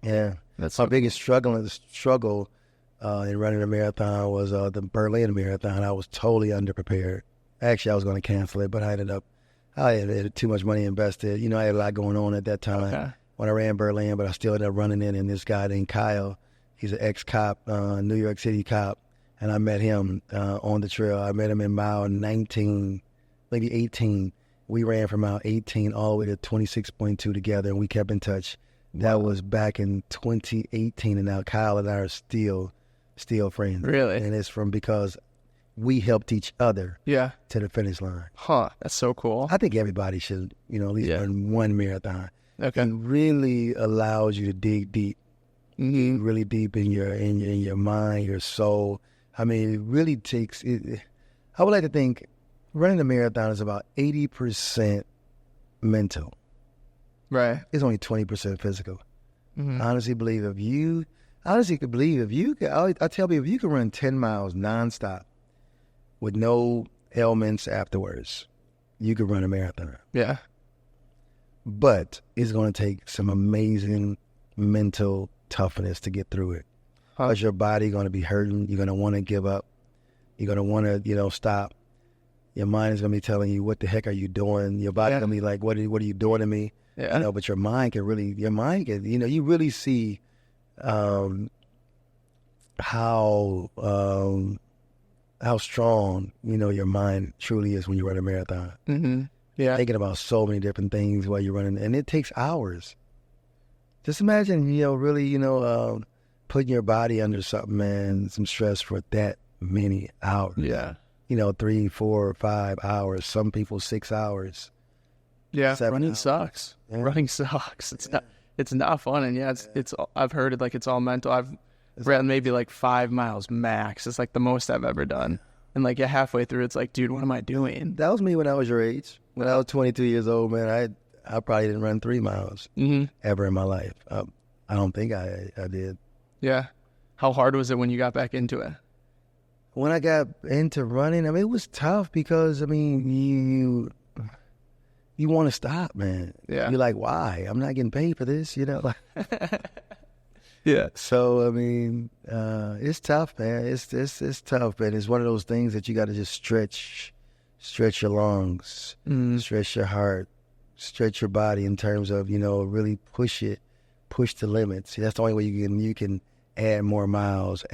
Yeah. That's my biggest struggle in running a marathon was the Berlin Marathon. I was totally underprepared. Actually, I was going to cancel it, but I had too much money invested. I had a lot going on at that time. Okay. When I ran Berlin, but I still ended up running it. And this guy named Kyle, he's an ex-cop, New York City cop, and I met him on the trail. I met him in mile 19, maybe 18. We ran from mile 18 all the way to 26.2 together, and we kept in touch. Wow. That was back in 2018, and now Kyle and I are still friends. Really? And it's because we helped each other to the finish line. Huh, that's so cool. I think everybody should, at least run one marathon. Okay. It really allows you to dig deep, mm-hmm. really deep in your mind, your soul. I mean, it really takes it. I would like to think running a marathon is about 80% mental. Right. It's only 20% physical. Mm-hmm. I honestly believe I tell people, if you can run 10 miles nonstop with no ailments afterwards, you could run a marathon. Yeah. But it's going to take some amazing mental toughness to get through it. Because your body going to be hurting. You're going to want to give up. You're going to want to, stop. Your mind is going to be telling you, what the heck are you doing? Your body's going to be like, what are you doing to me? Yeah. But your mind can, you really see how strong, your mind truly is when you run a marathon. Mm-hmm. Yeah. Thinking about so many different things while you're running. And it takes hours. Just imagine, really, putting your body under something, man, some stress for that many hours. Yeah. 3, 4, 5 hours. Some people 6 hours. Yeah, 7 running hours. sucks. Yeah. Running sucks. It's not fun, and it's I've heard it like it's all mental. I've ran maybe like 5 miles max. It's like the most I've ever done, and like halfway through, it's like, dude, what am I doing? That was me when I was your age. When I was 22 years old, man, I probably didn't run 3 miles ever in my life. I don't think I did. Yeah. How hard was it when you got back into it? When I got into running, I mean, it was tough because, I mean, you want to stop, man. Yeah. You're like, why? I'm not getting paid for this, you know? Yeah. So, I mean, it's tough, man. It's tough, man. It's one of those things that you got to just stretch your lungs, stretch your heart, stretch your body in terms of, really push the limits. That's the only way you can add more miles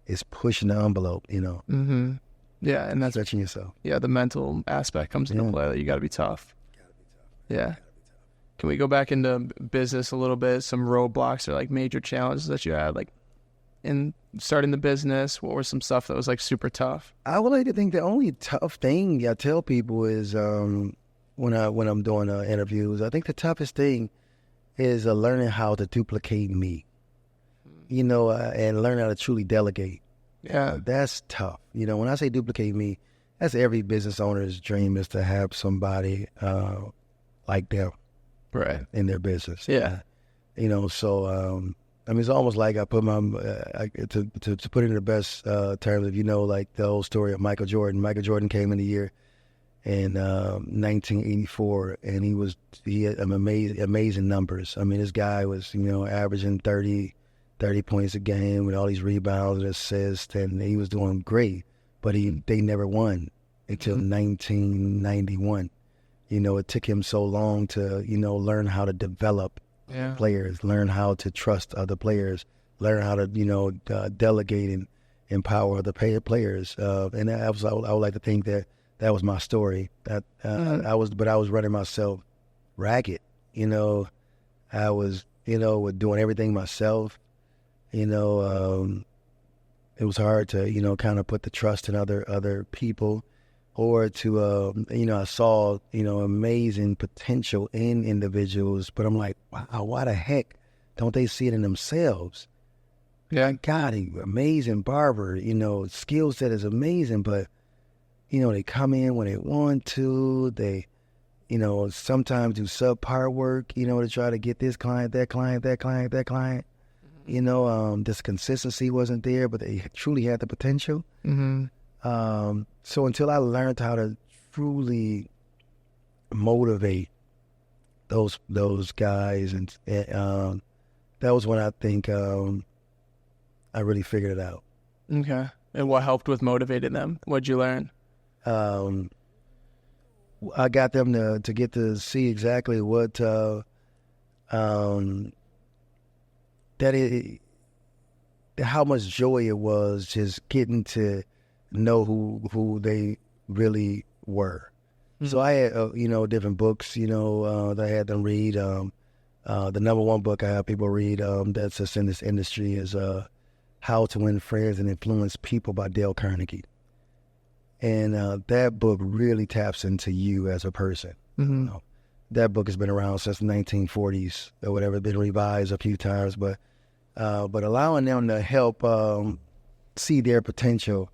is pushing the envelope, Mm-hmm. Yeah, and that's stretching yourself. Yeah, the mental aspect comes into play. That you got to be tough. Yeah. Can we go back into business a little bit? Some roadblocks or like major challenges that you had, like in starting the business. What were some stuff that was like super tough? I would like to think the only tough thing I tell people is when I'm doing interviews, I think the toughest thing is learning how to duplicate me. And learn how to truly delegate. Yeah. That's tough. When I say duplicate me, that's every business owner's dream, is to have somebody like them in their business. Yeah. So, I mean, it's almost like I put to put it in the best terms, like the old story of Michael Jordan. Michael Jordan came in the year in 1984, and he had amazing numbers. I mean, this guy was, averaging 30 points a game with all these rebounds and assists, and he was doing great. But they never won until 1991. It took him so long to, learn how to develop players, learn how to trust other players, learn how to, delegate and empower other players. And I would like to think that was my story. I was running myself ragged. I was, with doing everything myself. It was hard to, kind of put the trust in other people, or to, I saw, amazing potential in individuals, but I'm like, wow, why the heck don't they see it in themselves? Yeah. God, amazing barber, skill set is amazing, but, they come in when they want to, they, sometimes do subpar work, to try to get this client, that client, that client, that client. This consistency wasn't there, but they truly had the potential. So until I learned how to truly motivate those guys, and that was when I think I really figured it out. Okay. And what helped with motivating them? What'd you learn? I got them to get to see exactly what how much joy it was just getting to know who they really were. So I had different books that I had them read. The number one book I have people read that's just in this industry is How to Win Friends and Influence People by Dale Carnegie. And that book really taps into you as a person. That book has been around since the 1940s or whatever, been revised a few times, but allowing them to help see their potential,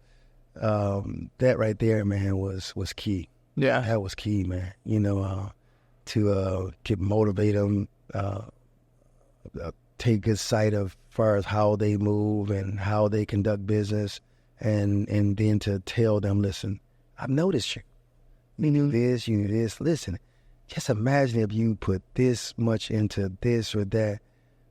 that right there, man, was key. Yeah. That was key, man. To motivate them, take good sight of far as how they move and how they conduct business, and then to tell them, listen, I've noticed you. You do this, you do this. Listen, just imagine if you put this much into this or that,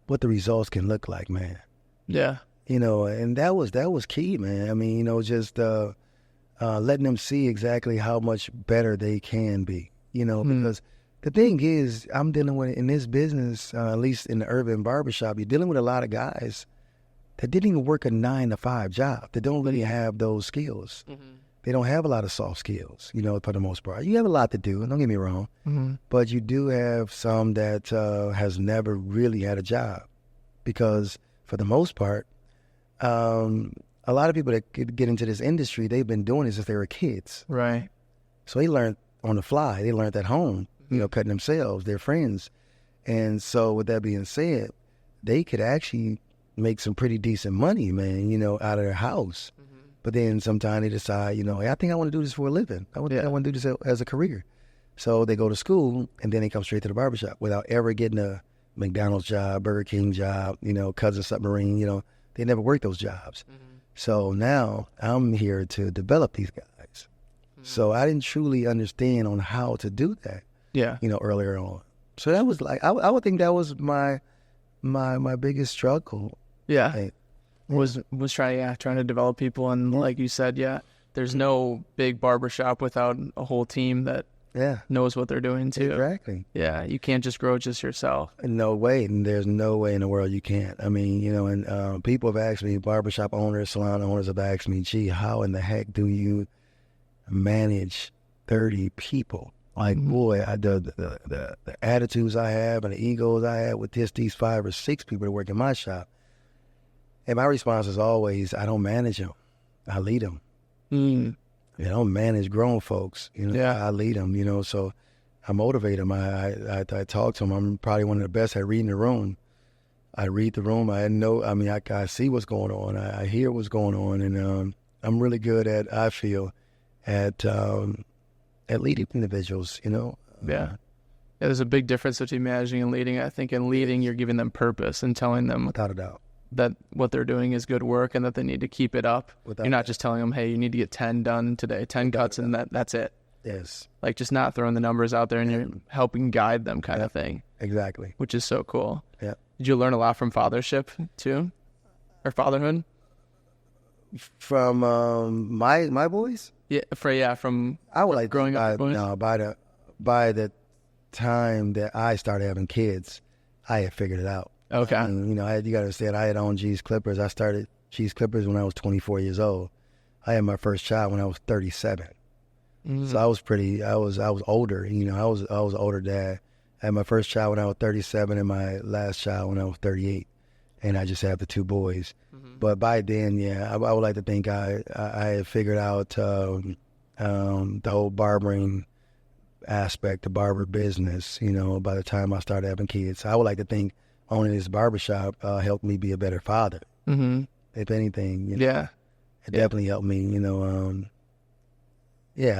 what the results can look like, man. Yeah. And that was key, man. I mean, just letting them see exactly how much better they can be, because the thing is, I'm dealing with, in this business, at least in the urban barbershop, you're dealing with a lot of guys that didn't even work a 9-to-5 job, that don't really have those skills. They don't have a lot of soft skills, for the most part. You have a lot to do, don't get me wrong, but you do have some that has never really had a job, because for the most part, a lot of people that get into this industry, they've been doing this since they were kids. Right. So they learned on the fly. They learned at home, cutting themselves, their friends. And so with that being said, they could actually make some pretty decent money, man, out of their house. But then sometimes they decide, hey, I think I want to do this for a living. I want to do this as a career. So they go to school, and then they come straight to the barbershop without ever getting a McDonald's job, Burger King job, Cousin Submarine, they never worked those jobs. So now I'm here to develop these guys. So I didn't truly understand on how to do that, earlier on. So that was like, I would think that was my biggest struggle. Yeah. Like, was trying to develop people. And like you said, there's no big barbershop without a whole team that knows what they're doing too. Exactly. Yeah. You can't just grow just yourself. No way. And there's no way in the world you can't. I mean, and people have asked me, barbershop owners, salon owners have asked me, gee, how in the heck do you manage 30 people? Like, boy, the attitudes I have and the egos I have with these 5 or 6 people that work in my shop. And my response is always, I don't manage them. I lead them. I don't manage grown folks. I lead them, so I motivate them. I talk to them. I'm probably one of the best at reading the room. I read the room. I see what's going on. I hear what's going on. And I'm really good at leading individuals, Yeah, there's a big difference between managing and leading. I think in leading, you're giving them purpose and telling them without a doubt that what they're doing is good work and that they need to keep it up. You're not just telling them, hey, you need to get 10 done today, 10 cuts, and that's it. Yes. Like just not throwing the numbers out there, and you're helping guide them kind of thing. Exactly. Which is so cool. Yeah. Did you learn a lot from fathership too? Or fatherhood? From my boys? From I would like growing up. No, by the time that I started having kids, I had figured it out. Okay. You got to understand, I had owned G's Clippers. I started G's Clippers when I was 24 years old. I had my first child when I was 37. So I was older. I was an older dad. I had my first child when I was 37 and my last child when I was 38. And I just have the 2 boys. But by then, I would like to think I had figured out the whole barbering aspect, the barber business, by the time I started having kids. I would like to think owning this barbershop helped me be a better father. If anything, it definitely helped me, I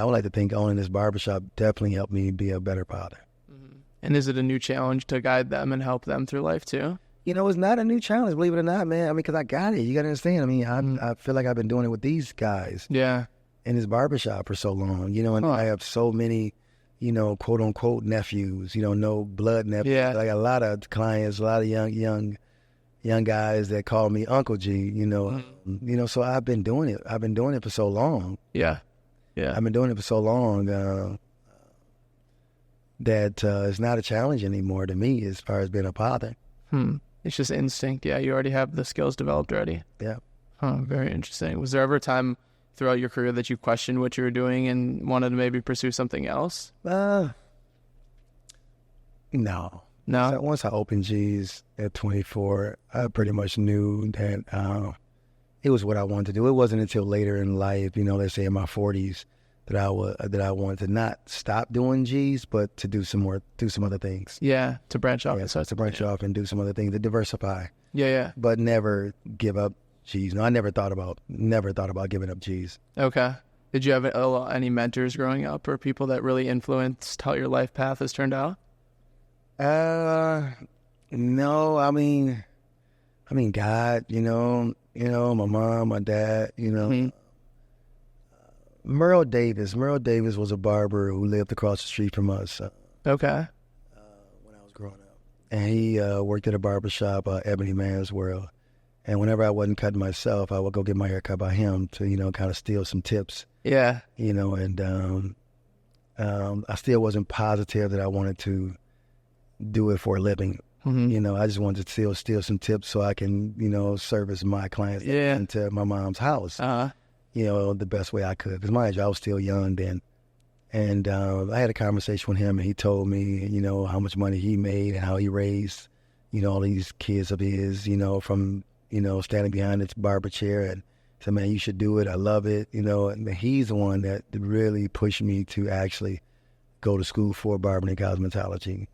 would like to think owning this barbershop definitely helped me be a better father. And is it a new challenge to guide them and help them through life too? It's not a new challenge, believe it or not, man. I mean, because I got it. You got to understand. I mean, I feel like I've been doing it with these guys. Yeah. In this barbershop for so long, and I have so many, quote unquote nephews, no blood nephews. Yeah. Like a lot of clients, a lot of young guys that call me Uncle G, so I've been doing it. I've been doing it for so long. Yeah. Yeah. I've been doing it for so long that it's not a challenge anymore to me as far as being a father. It's just instinct. Yeah, you already have the skills developed already. Yeah. Very interesting. Was there ever a time throughout your career that you questioned what you were doing and wanted to maybe pursue something else? No. No? Once I opened G's at 24, I pretty much knew that it was what I wanted to do. It wasn't until later in life, let's say in my 40s, that I wanted to not stop doing G's, but to do some other things. Yeah, to branch off. Yeah, so to branch off and do some other things, to diversify. Yeah. But never give up G's. No, I never thought about giving up G's. Okay. Did you have any mentors growing up or people that really influenced how your life path has turned out? No. I mean, God. My mom, my dad. Merle Davis. Merle Davis was a barber who lived across the street from us. Okay. When I was growing up, and he worked at a barbershop, Ebony Man's World. And whenever I wasn't cutting myself, I would go get my hair cut by him to, kind of steal some tips. Yeah. And I still wasn't positive that I wanted to do it for a living. I just wanted to steal some tips so I can, service my clients into my mom's house. The best way I could. Because mind you, I was still young then. And I had a conversation with him, and he told me, how much money he made and how he raised, all these kids of his, from, standing behind this barber chair. And said, man, you should do it. I love it. And he's the one that really pushed me to actually go to school for barbering and cosmetology.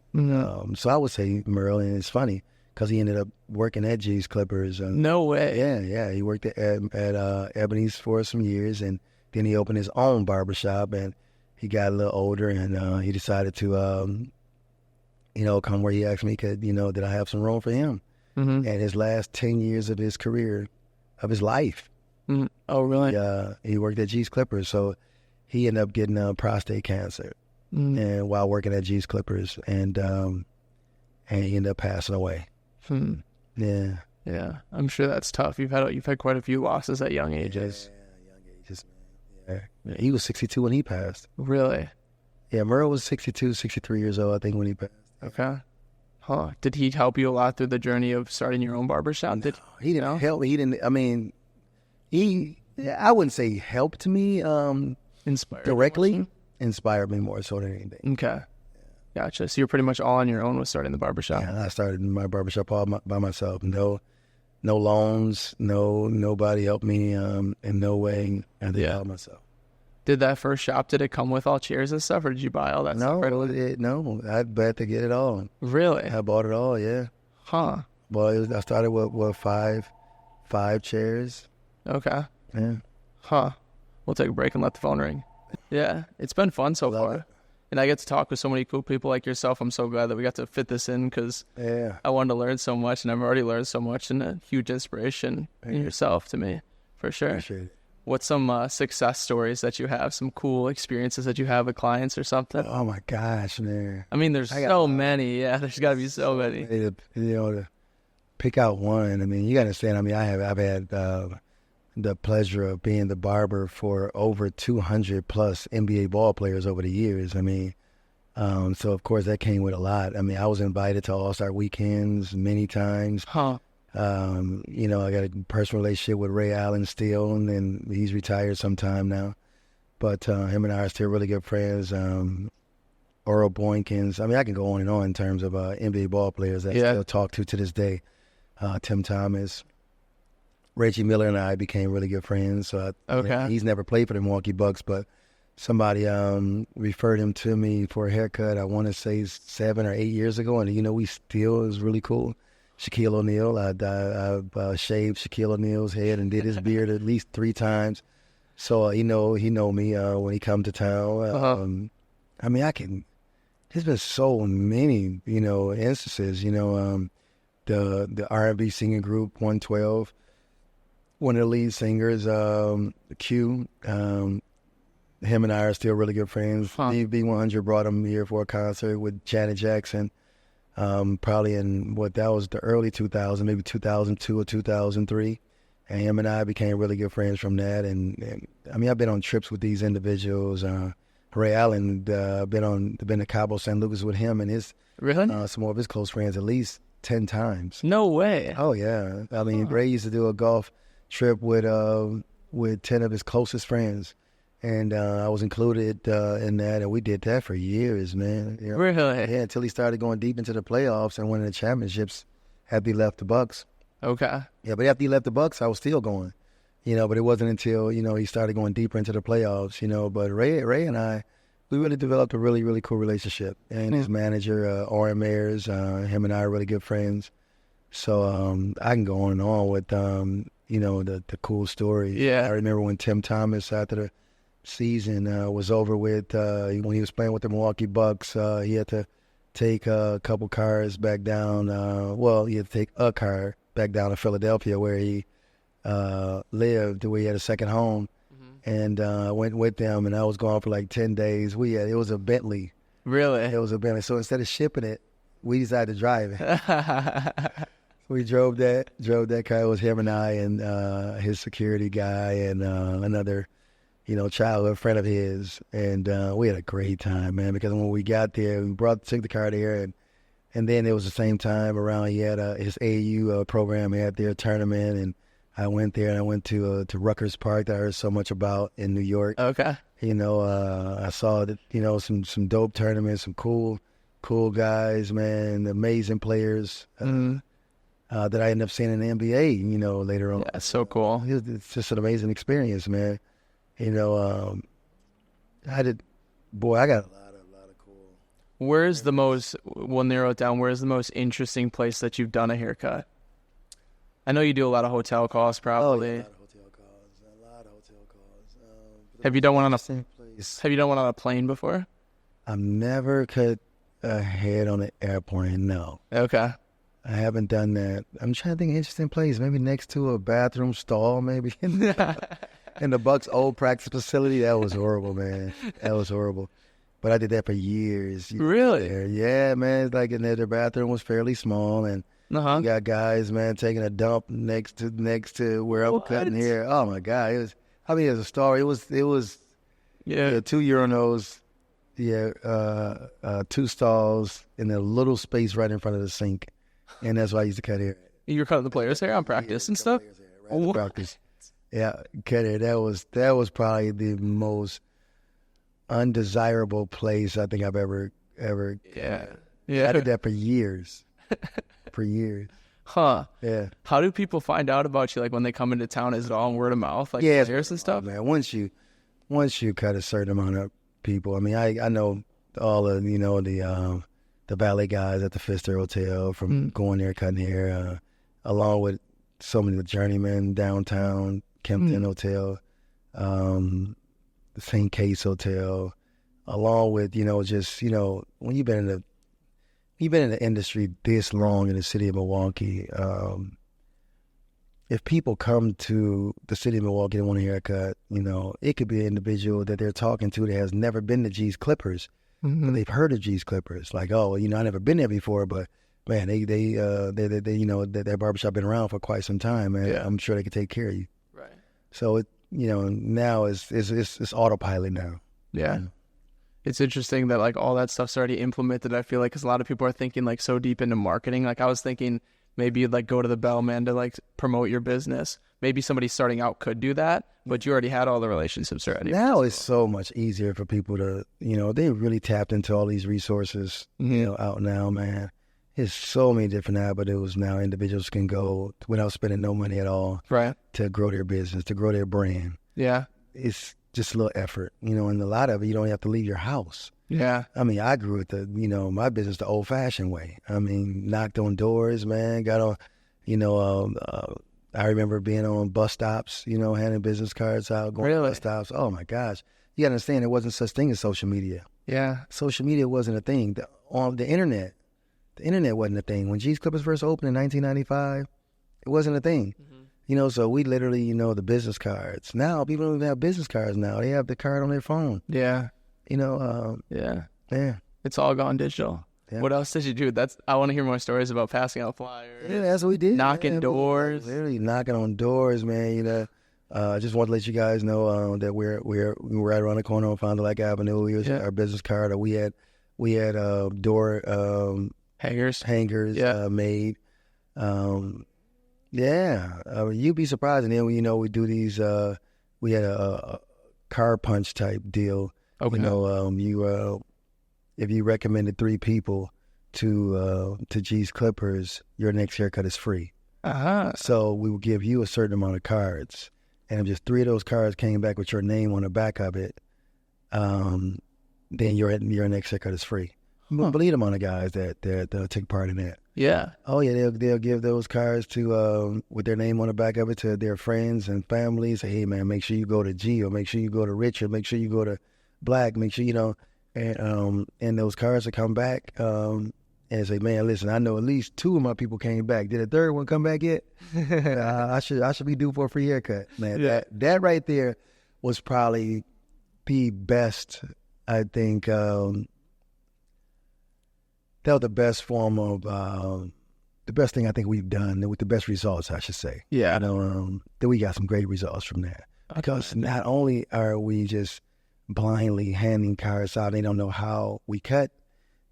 So I would say Merle, and it's funny because he ended up working at G's Clippers. No way. Yeah. He worked at Ebony's for some years, and then he opened his own barbershop, and he got a little older, and he decided to, come where he asked me, did I have some room for him? And his last 10 years of his career, of his life. Oh, really? He worked at G's Clippers, so he ended up getting prostate cancer, and while working at G's Clippers, and he ended up passing away. Yeah. I'm sure that's tough. You've had quite a few losses at young ages. Yeah, young ages, man. Yeah. He was 62 when he passed. Really? Yeah, Merle was 62, 63 years old, I think, when he passed. Okay. Huh. Did he help you a lot through the journey of starting your own barbershop? No, he didn't help me. He didn't. I mean, I wouldn't say he helped me Inspired directly. Inspired me more so than anything. Okay. Gotcha. So you're pretty much all on your own with starting the barbershop. Yeah, I started my barbershop all by myself. No loans. Nobody helped me in no way. I had to help myself. Did that first shop, did it come with all chairs and stuff, or did you buy all that stuff? No, I had to get it all. Really? I bought it all, yeah. Huh. Well, I started with five chairs. Okay. Yeah. Huh. We'll take a break and let the phone ring. Yeah. It's been fun so far. And I get to talk with so many cool people like yourself. I'm so glad that we got to fit this in because I wanted to learn so much, and I've already learned so much, and a huge inspiration in yourself to me, for sure. Appreciate it. What's some success stories that you have, some cool experiences that you have with clients or something? Oh, my gosh, man. I mean, there's so many. Yeah, there's got to be so many. To pick out one, I mean, you got to understand, I mean, I've had the pleasure of being the barber for over 200 plus NBA ball players over the years. I mean, so of course that came with a lot. I mean, I was invited to All-Star weekends many times. Huh. I got a personal relationship with Ray Allen still, and then he's retired sometime now. But him and I are still really good friends. Earl Boykins. I mean, I can go on and on in terms of NBA ball players that I still talk to this day. Tim Thomas. Reggie Miller and I became really good friends. So he's never played for the Milwaukee Bucks, but somebody referred him to me for a haircut, I want to say 7 or 8 years ago, and we still is really cool. Shaquille O'Neal, I shaved Shaquille O'Neal's head and did his beard at least 3 times. So he know me when he come to town. I mean, there's been so many, instances, the R&B singing group 112, one of the lead singers, Q, him and I are still really good friends. B100 brought him here for a concert with Janet Jackson, probably in that was the early 2000s, maybe 2002 or 2003. And him and I became really good friends from that. And I mean, I've been on trips with these individuals. Ray Allen, been to Cabo San Lucas with him and his some more of his close friends at least 10 times. No way. Oh yeah. I mean, Ray used to do a golf trip with 10 of his closest friends, and I was included in that, and we did that for years, man. Really? Yeah, until he started going deep into the playoffs and winning the championships after he left the Bucks. Okay. Yeah, but after he left the Bucks, I was still going, but it wasn't until he started going deeper into the playoffs, But Ray and I, we really developed a really, really cool relationship, and his manager, Orrin Mayers, him and I are really good friends. So I can go on and on with the cool stories. Yeah. I remember when Tim Thomas, after the season was over with, when he was playing with the Milwaukee Bucks, he had to take a couple cars back down. He had to take a car back down to Philadelphia where he lived, where he had a second home, and went with them. And I was gone for like 10 days. It was a Bentley. Really? It was a Bentley. So instead of shipping it, we decided to drive it. We drove that car. It was him and I and his security guy and another, childhood friend of his. And we had a great time, man, because when we got there, we took the car there. And then it was the same time around, he had his AAU program. He had their tournament. And I went there, and I went to Rutgers Park that I heard so much about in New York. Okay. I saw that, some dope tournaments, some cool guys, man, amazing players. That I ended up seeing in the NBA, later on. Yeah, that's so cool. It's just an amazing experience, man. I got a lot of Where's the most, we'll narrow it down, where's the most interesting place that you've done a haircut? I know you do a lot of hotel calls, probably. Oh, yeah, a lot of hotel calls. Have you done one on a plane before? I've never cut a head on an airplane, no. Okay. I haven't done that. I'm trying to think of an interesting place. Maybe next to a bathroom stall, maybe. In the Bucks' old practice facility. That was horrible, man. That was horrible. But I did that for years. Really? Yeah, man. It's like in there, the bathroom was fairly small, and you got guys, man, taking a dump next to where I'm cutting hair. Oh my God! It was. I mean, there's a story. It was. Yeah, 2 urinals. Yeah, 2 stalls in a little space right in front of the sink, and that's why I used to cut hair. You were cutting the players' hair on practice and stuff. Practice. Yeah, cut hair. That was probably the most undesirable place I think I've ever. Yeah. I did that for years. For years. Huh. Yeah. How do people find out about you? Like when they come into town, is it all word of mouth? Like players and stuff? Man, once you cut a certain amount of people, I mean, I know all of, the valet guys at the Froedtert Hotel from going there cutting hair, along with so many of the journeymen downtown, Kempton Hotel, the St. Kate's Hotel, along with, when you've been in the industry this long in the city of Milwaukee, if people come to the city of Milwaukee and want a haircut, it could be an individual that they're talking to that has never been to G's Clippers, but they've heard of G's Clippers. Like, I never been there before, but man, they their barbershop been around for quite some time, man. Yeah. I'm sure they could take care of you. Right. So now it's autopilot now. Yeah. It's interesting that like all that stuff's already implemented. I feel like because a lot of people are thinking like so deep into marketing. Like I was thinking maybe you'd like go to the Bellman to like promote your business. Maybe somebody starting out could do that, but you already had all the relationships already. Now it's so much easier for people to, they really tapped into all these resources, out now, man. There's so many different avenues now individuals can go without spending no money at all, right, to grow their business, to grow their brand. Yeah. It's just a little effort, and a lot of it, you don't have to leave your house. Yeah. I mean, I grew with my business the old-fashioned way. I mean, knocked on doors, man, got on, I remember being on bus stops, handing business cards out, going to bus stops. Oh, my gosh. You got to understand, there wasn't such thing as social media. Yeah. Social media wasn't a thing. The internet wasn't a thing. When G's Clippers first opened in 1995, it wasn't a thing. So we literally, the business cards. Now, people don't even have business cards now. They have the card on their phone. Yeah. Yeah. It's all gone digital. Yeah. What else did you do? I want to hear more stories about passing out flyers. Yeah, that's what we did. Knocking doors. Literally knocking on doors, man. I just want to let you guys know that we're right around the corner on Fond du Lac Avenue. Here's our business card. We had door hangers made. You'd be surprised. And then we do these. We had a car punch type deal. Okay. If you recommended 3 people to G's Clippers, your next haircut is free. So we will give you a certain amount of cards, and if just 3 of those cards came back with your name on the back of it, then your next haircut is free. Believe the amount of guys that take part in that. Yeah. Oh yeah, they'll give those cards to with their name on the back of it to their friends and families. Say, hey man, make sure you go to G, or make sure you go to Rich, or make sure you go to Black. Make sure and those cards will come back and say, man, listen, I know at least 2 of my people came back. Did a 3rd one come back yet? I should be due for a free haircut, man. Yeah. That right there was probably the best. I think that was the best form of the best thing I think we've done with the best results, I should say. Yeah. That we got some great results from that, because not only are we just blindly handing cards out, they don't know how we cut.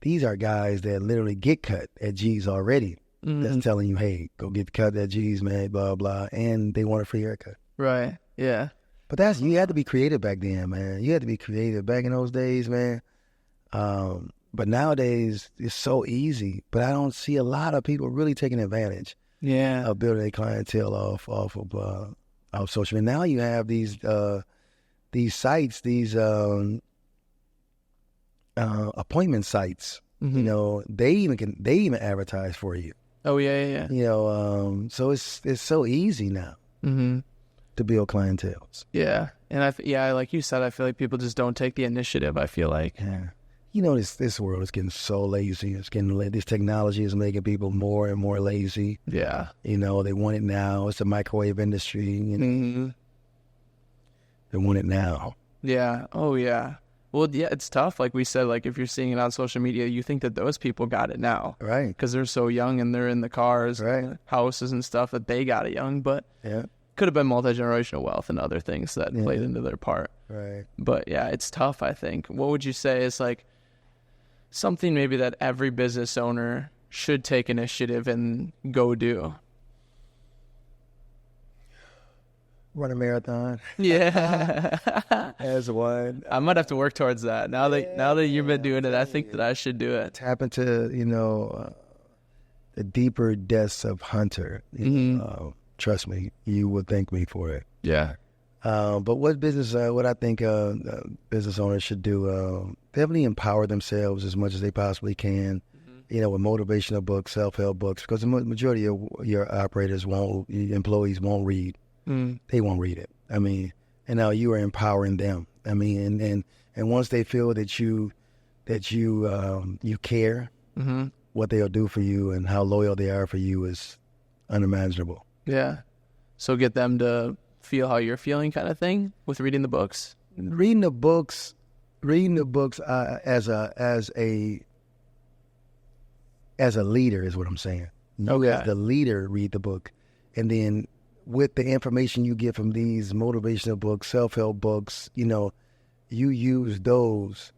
These are guys that literally get cut at G's already. That's telling you, hey, go get cut at G's, man, blah, blah, and they want a free haircut. Right, yeah. But you had to be creative back then, man. You had to be creative back in those days, man. But nowadays, it's so easy. But I don't see a lot of people really taking advantage of building a clientele off of social media. Now you have these sites, these appointment sites. You know, they even advertise for you. Oh yeah. You know, so it's so easy now to build clientele. Yeah, and like you said, I feel like people just don't take the initiative. I feel like. Yeah. You know, this world is getting so lazy. It's getting this technology is making people more and more lazy. Yeah. You know, they want it now. It's the microwave industry. You know, they want it now. Yeah. Oh yeah. Well, yeah, it's tough. Like we said, like if you're seeing it on social media, you think that those people got it now, right? Because they're so young and they're in the cars, right, houses and stuff that they got it young. But could have been multi-generational wealth and other things that played into their part. Right. But yeah, it's tough. I think. What would you say is like something maybe that every business owner should take initiative and go do? Run a marathon. Yeah. As one. I might have to work towards that. Now that you've been doing it, I think that I should do it. Tap into, you know, the deeper depths of Hunter. Trust me, you will thank me for it. Yeah. But what I think business owners should do, definitely empower themselves as much as they possibly can. You know, with motivational books, self-help books, because the majority of your employees won't read. They won't read it. I mean, and now you are empowering them. I mean, and once they feel that you care, what they'll do for you and how loyal they are for you is unimaginable. Yeah. So get them to feel how you're feeling, kind of thing, with reading the books. Reading the books as a leader is what I'm saying. You as the leader read the book, and then with the information you get from these motivational books, self-help books, you know, you use those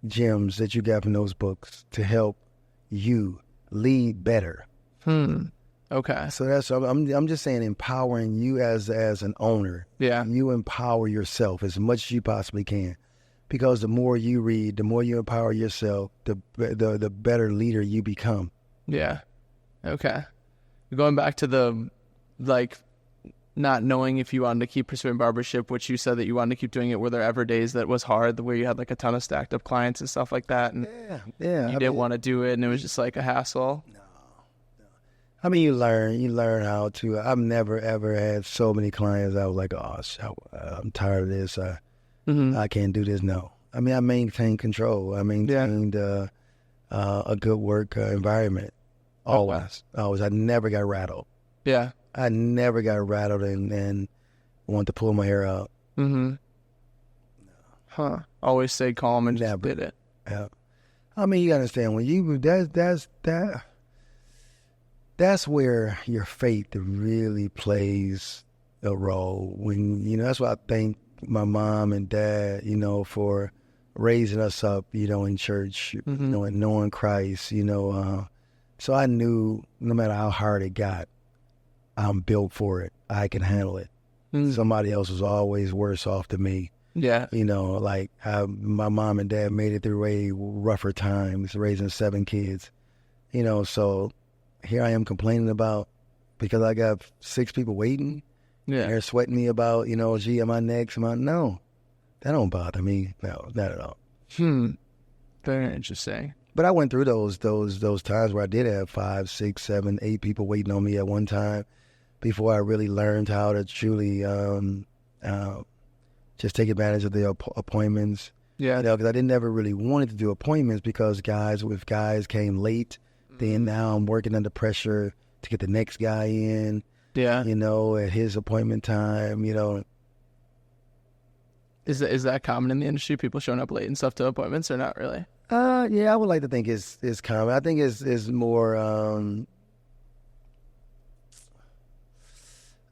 gems that you got from those books to help you lead better. Okay. So I'm just saying, empowering you as an owner. Yeah. You empower yourself as much as you possibly can, because the more you read, the more you empower yourself, the better leader you become. Yeah. Okay. Going back to the not knowing if you wanted to keep pursuing barbershop, which you said that you wanted to keep doing it. Were there ever days that was hard, where you had like a ton of stacked up clients and stuff like that, and you didn't want to do it, and it was just like a hassle? No. I mean, you learn how to. I've never ever had so many clients I was like, oh, I'm tired of this. I can't do this. No. I mean, I maintained control. I maintained a good work environment. Always. I never got rattled. Yeah. I never got rattled and wanted to pull my hair out. Huh. Always stay calm and just did it. Yeah. I mean, you understand, when you that's where your faith really plays a role. When, you know, that's why I thank my mom and dad, you know, for raising us up, you know, in church, you know, and knowing Christ, you know. So I knew no matter how hard it got, I'm built for it. I can handle it. Somebody else was always worse off than me. Yeah. You know, like how my mom and dad made it through way rougher times, raising 7 kids. You know, so here I am complaining about, because I got 6 people waiting. Yeah. They're sweating me about, you know, gee, am I next? No, that don't bother me. No, not at all. Very interesting. But I went through those times where I did have 5, 6, 7, 8 people waiting on me at one time before I really learned how to truly just take advantage of the appointments. Yeah. You know, because I didn't ever really wanted to do appointments, because guys came late, then now I'm working under pressure to get the next guy in. Yeah. You know, at his appointment time, you know. Is that common in the industry? People showing up late and stuff to appointments, or not really? Yeah, I would like to think it's common. I think it's more.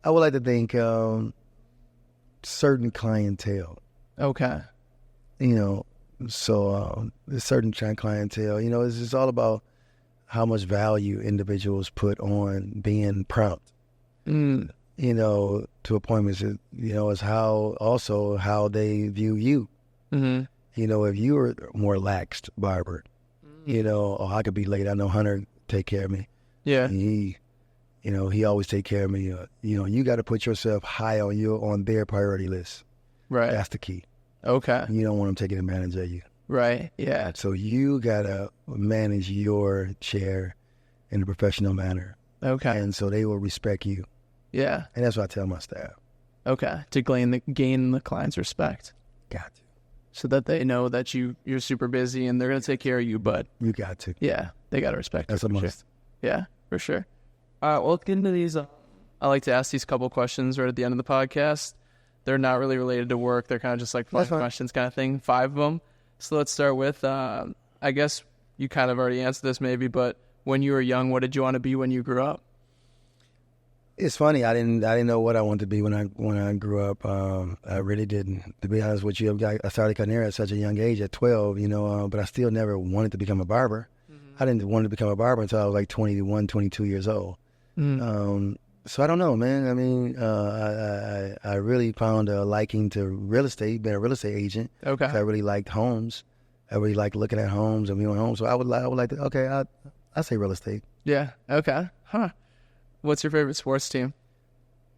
I would like to think certain clientele. Okay. You know, so there's certain clientele. You know, it's all about how much value individuals put on being prompt. You know, to appointments. You know, is how they view you. You know, if you're a more laxed barber, you know, oh, I could be late. I know Hunter take care of me. Yeah. And he always take care of me. You know, you got to put yourself high on their priority list. Right. That's the key. Okay. You don't want them taking advantage of you. Right. Yeah. So you gotta manage your chair in a professional manner, Okay. and so they will respect you. Yeah. And that's what I tell my staff. Okay. To gain the client's respect, Got to. so that they know that you're super busy and they're gonna take care of you. But You got to. yeah, they gotta respect. That's a you for must. sure. Yeah, for sure. All right. Well, let's get into these. I like to ask these couple questions right at the end of the podcast. They're not really related to work. They're kind of just like fun questions kind of thing. 5 of them. So let's start with, I guess you kind of already answered this maybe, but when you were young, what did you want to be when you grew up? It's funny. I didn't know what I wanted to be when I grew up. I really didn't. To be honest with you, I started cutting hair at such a young age, at 12. But I still never wanted to become a barber. I didn't want to become a barber until I was like 21, 22 years old. So I don't know, man. I mean, I really found a liking to real estate, being a real estate agent. Okay. I really liked homes. I really liked looking at homes and viewing homes. So I would like to. Okay, I say real estate. Yeah. Okay. Huh. What's your favorite sports team?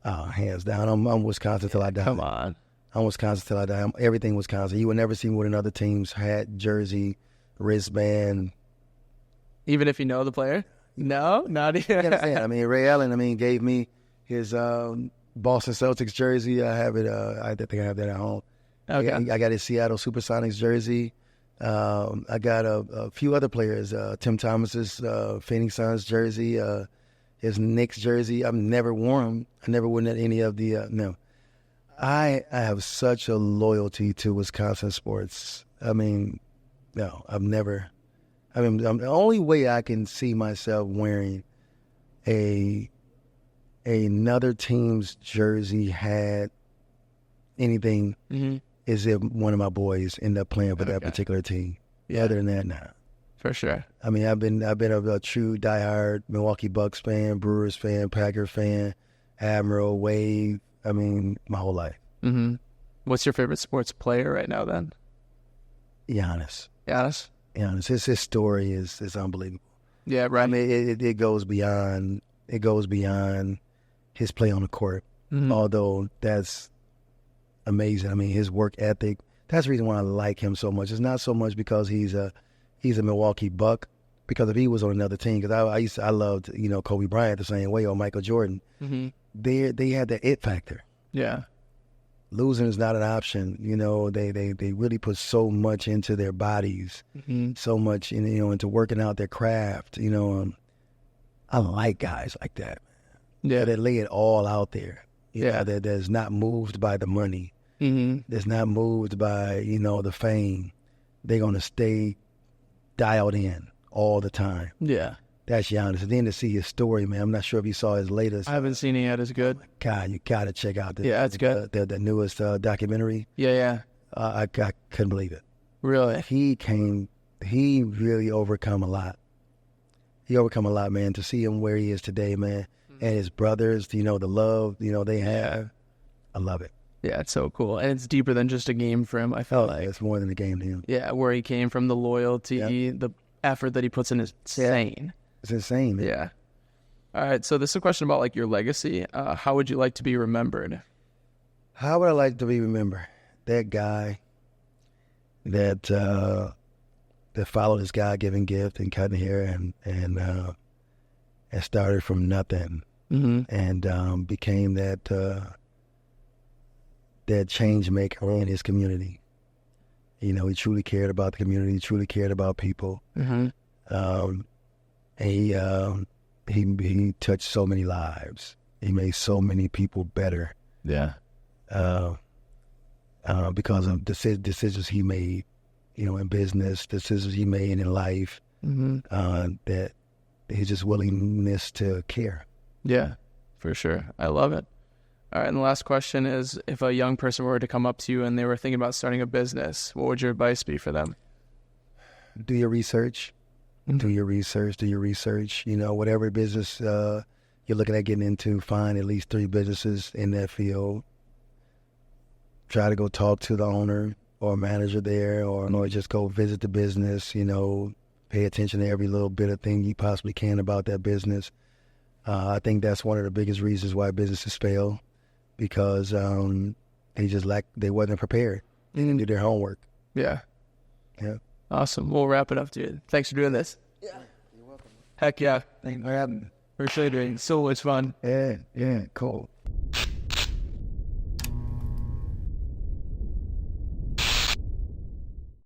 Oh, hands down, I'm Wisconsin till I die. Come on. I'm Wisconsin till I die. Everything Wisconsin. You would never see me with another team's hat, jersey, wristband. Even if you know the player? No, not even. I mean, Ray Allen, gave me his Boston Celtics jersey. I have it. I think I have that at home. Okay. I got his Seattle Supersonics jersey. I got a few other players. Tim Thomas's Phoenix Suns jersey. His Knicks jersey. I've never worn them. I never worn any of the. No. I have such a loyalty to Wisconsin sports. I mean, no, I've never. The only way I can see myself wearing another team's jersey, hat, anything, is if one of my boys end up playing for that particular team. Yeah. Other than that, nah. For sure. I mean, I've been a true diehard Milwaukee Bucks fan, Brewers fan, Packer fan, Admiral, Wave. I mean, my whole life. What's your favorite sports player right now then? Giannis. Giannis? His story is unbelievable. Yeah, right. I mean, it goes beyond his play on the court. Although that's amazing. I mean, his work ethic. That's the reason why I like him so much. It's not so much because he's a Milwaukee Buck. Because if he was on another team, because I loved Kobe Bryant the same way, or Michael Jordan. They had that it factor. Yeah. Losing is not an option. They really put so much into their bodies, so much into working out their craft. I like guys like that. Yeah, that lay it all out there. Yeah, that's not moved by the money. That's not moved by the fame. They're gonna stay dialed in all the time. Yeah. That's Giannis. And then to see his story, man, I'm not sure if you saw his latest. I haven't seen it yet. Is good. God, you got to check out it's good. The newest documentary. Yeah. I couldn't believe it. Really? He really overcome a lot. He overcome a lot, man, to see him where he is today, man. And his brothers, the love, they have. I love it. Yeah, it's so cool. And it's deeper than just a game for him, I feel like. It's more than a game to him. Yeah, where he came from, the loyalty, the effort that he puts in is insane. It's insane, man. Yeah. All right, so this is a question about, like, your legacy. How would you like to be remembered? How would I like to be remembered? That guy that followed his God-given gift and cutting hair and started from nothing and became that change maker in his community. He truly cared about the community. He truly cared about people. And he touched so many lives. He made so many people better. Yeah. Because of decisions he made, in business, decisions he made in life, that his just willingness to care. Yeah, for sure. I love it. All right, and the last question is, if a young person were to come up to you and they were thinking about starting a business, what would your advice be for them? Do your research. Do your research. Whatever business you're looking at getting into, find at least 3 businesses in that field. Try to go talk to the owner or manager there, or just go visit the business, pay attention to every little bit of thing you possibly can about that business. I think that's one of the biggest reasons why businesses fail, because they wasn't prepared. They didn't do their homework. Yeah. Yeah. Awesome. We'll wrap it up, dude. Thanks for doing this. Yeah. You're welcome. Heck yeah. Thanks for having me. Appreciate it. So much fun. Yeah. Cool.